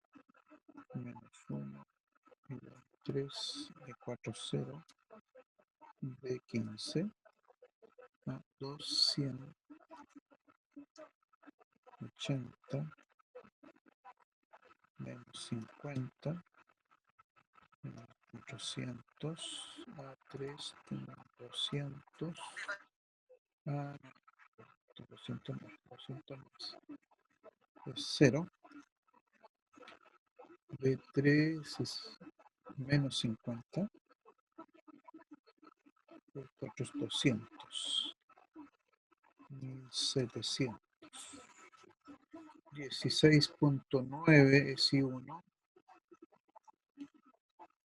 menos 1, I2, 3, I4, 0, B15, 2, 100, 80 menos 50 menos 800 A3 tengo 200 A 200 más 200 más es 0 B3 es menos 50 4 es 200 1700 16.9 es I1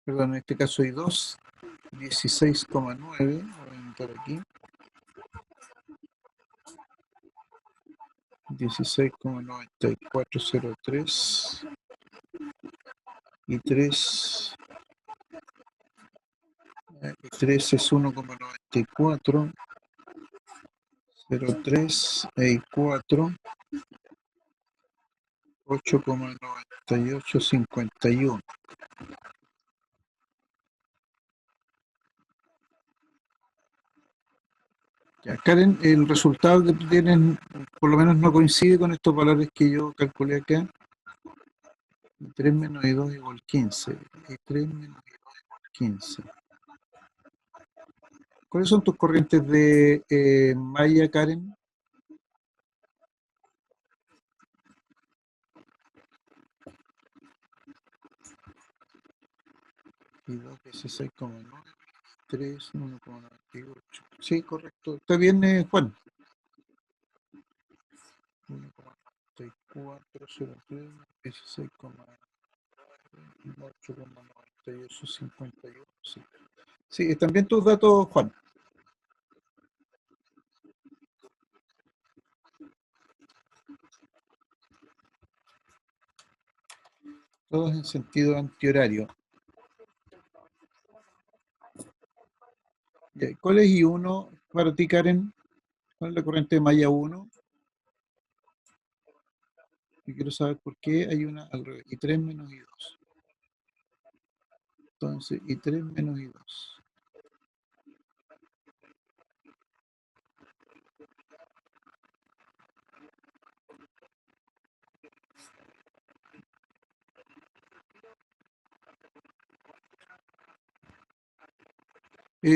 perdón, en este caso I2 16,9 voy a anotar aquí 16,9403 y 3 es 1,94 03 e 4 8,9851 ya, Karen, el resultado que tienen por lo menos no coincide con estos valores que yo calculé acá. 3 menos I2 igual 15 y 3 menos I2 igual 15. ¿Cuáles son tus corrientes de malla, Karen? I2 16,9, 3, 1,98. Sí, correcto. Está bien, Juan. 1,9403, 16,9, 8,98, 51. Sí. Sí, están bien tus datos, Juan. Todos en sentido antihorario. Ya, ¿cuál es I1 para ti, Karen? ¿Cuál es la corriente de malla 1? Yo quiero saber por qué hay una al revés. I3 menos I2. Entonces, I3 menos I2.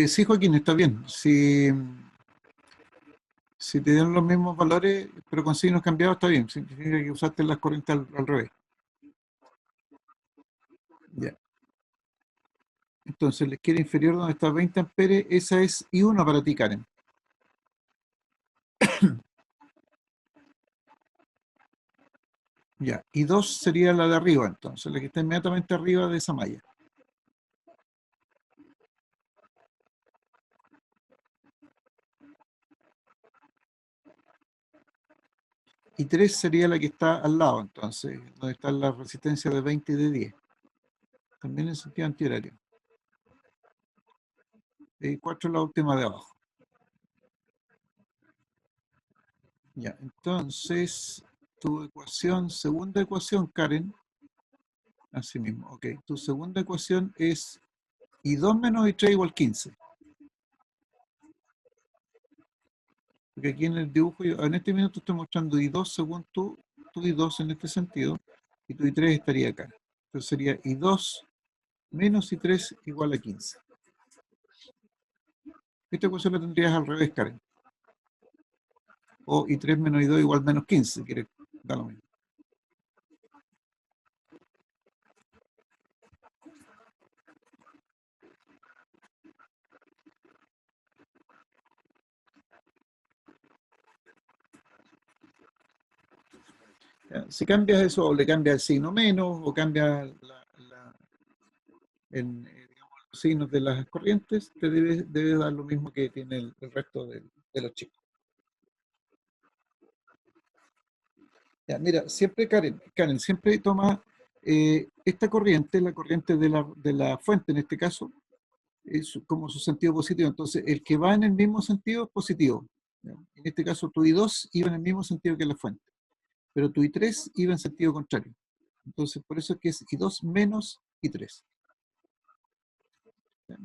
Sí, Joaquín, está bien. Si te dan los mismos valores, pero con signos cambiados, está bien. Significa que usaste las corrientes al revés. Ya. Entonces, la esquina inferior donde está 20 amperes, esa es I1 para ti, Karen. Ya. I2 sería la de arriba, entonces, la que está inmediatamente arriba de esa malla. Y 3 sería la que está al lado, entonces, donde está la resistencia de 20 y de 10. También en sentido antihorario. Y 4 es la última de abajo. Ya, entonces, tu ecuación, segunda ecuación, Karen, así mismo, ok. Tu segunda ecuación es I2 menos I3 igual 15. Porque aquí en el dibujo, en este minuto estoy mostrando I2 según tu I2 en este sentido, y tu I3 estaría acá. Entonces sería I2 menos I3 igual a 15. Esta ecuación la tendrías al revés, Karen. O I3 menos I2 igual menos 15, quiere dar lo mismo. ¿Ya? Si cambias eso, o le cambias el signo menos, o cambias digamos, los signos de las corrientes, te debe dar lo mismo que tiene el resto de los chicos. Ya, mira, siempre Karen, siempre toma esta corriente, la corriente de la fuente en este caso, es como su sentido positivo. Entonces, el que va en el mismo sentido es positivo. ¿Ya? En este caso, tu I2 iba en el mismo sentido que la fuente, pero tu I3 iba en sentido contrario. Entonces, por eso es que es I2 menos I3.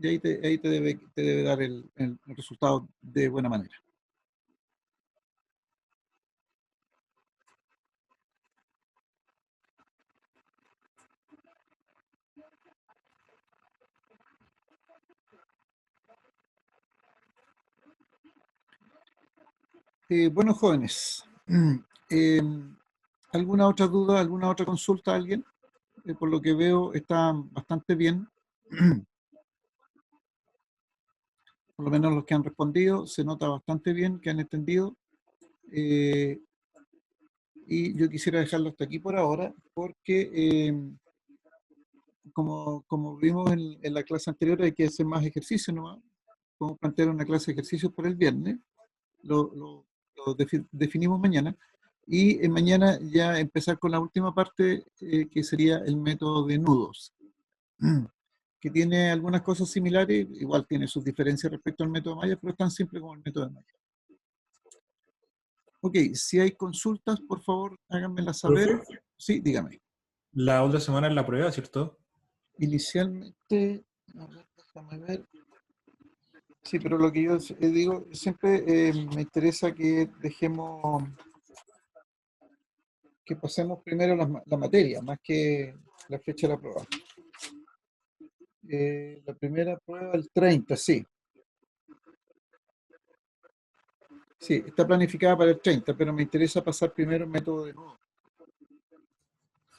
Y ahí te debe dar el resultado de buena manera. Bueno, jóvenes, eh, ¿alguna otra duda, alguna otra consulta a alguien? Por lo que veo está bastante bien. Por lo menos los que han respondido, se nota bastante bien que han entendido. Y yo quisiera dejarlo hasta aquí por ahora, porque como vimos en la clase anterior, hay que hacer más ejercicio nomás. Podemos plantear una clase de ejercicios para el viernes, lo definimos mañana, y mañana ya empezar con la última parte, que sería el método de nudos, que tiene algunas cosas similares, igual tiene sus diferencias respecto al método Maya, pero es tan simple como el método de Maya. Ok, si hay consultas, por favor, háganmelas saber. Profe, Sí, dígame. la otra semana es la prueba, ¿cierto? Inicialmente, a ver, déjame ver. Sí, pero lo que yo digo, siempre me interesa que dejemos, que pasemos primero la materia, más que la fecha de la prueba. La primera prueba el 30, sí. Sí, está planificada para el 30, pero me interesa pasar primero el método de nudo.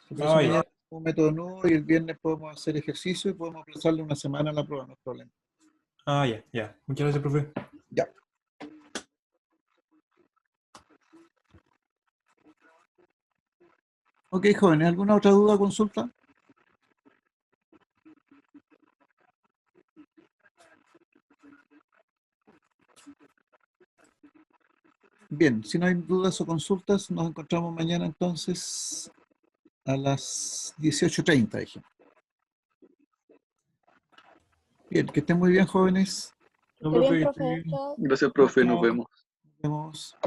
Por eso Ah, ya. mañana un método de nudo y el viernes podemos hacer ejercicio y podemos aplazarle una semana a la prueba, no hay problema. Ah, ya, ya. Muchas gracias, profe. Ya. Ok, jóvenes, ¿alguna otra duda o consulta? Bien, si no hay dudas o consultas, nos encontramos mañana entonces a las 18:30, dije. Bien, que estén muy bien, jóvenes. No, Qué bien, profe, que esté profe. bien. Chao. Gracias, profe, nos Chao. vemos. Nos vemos.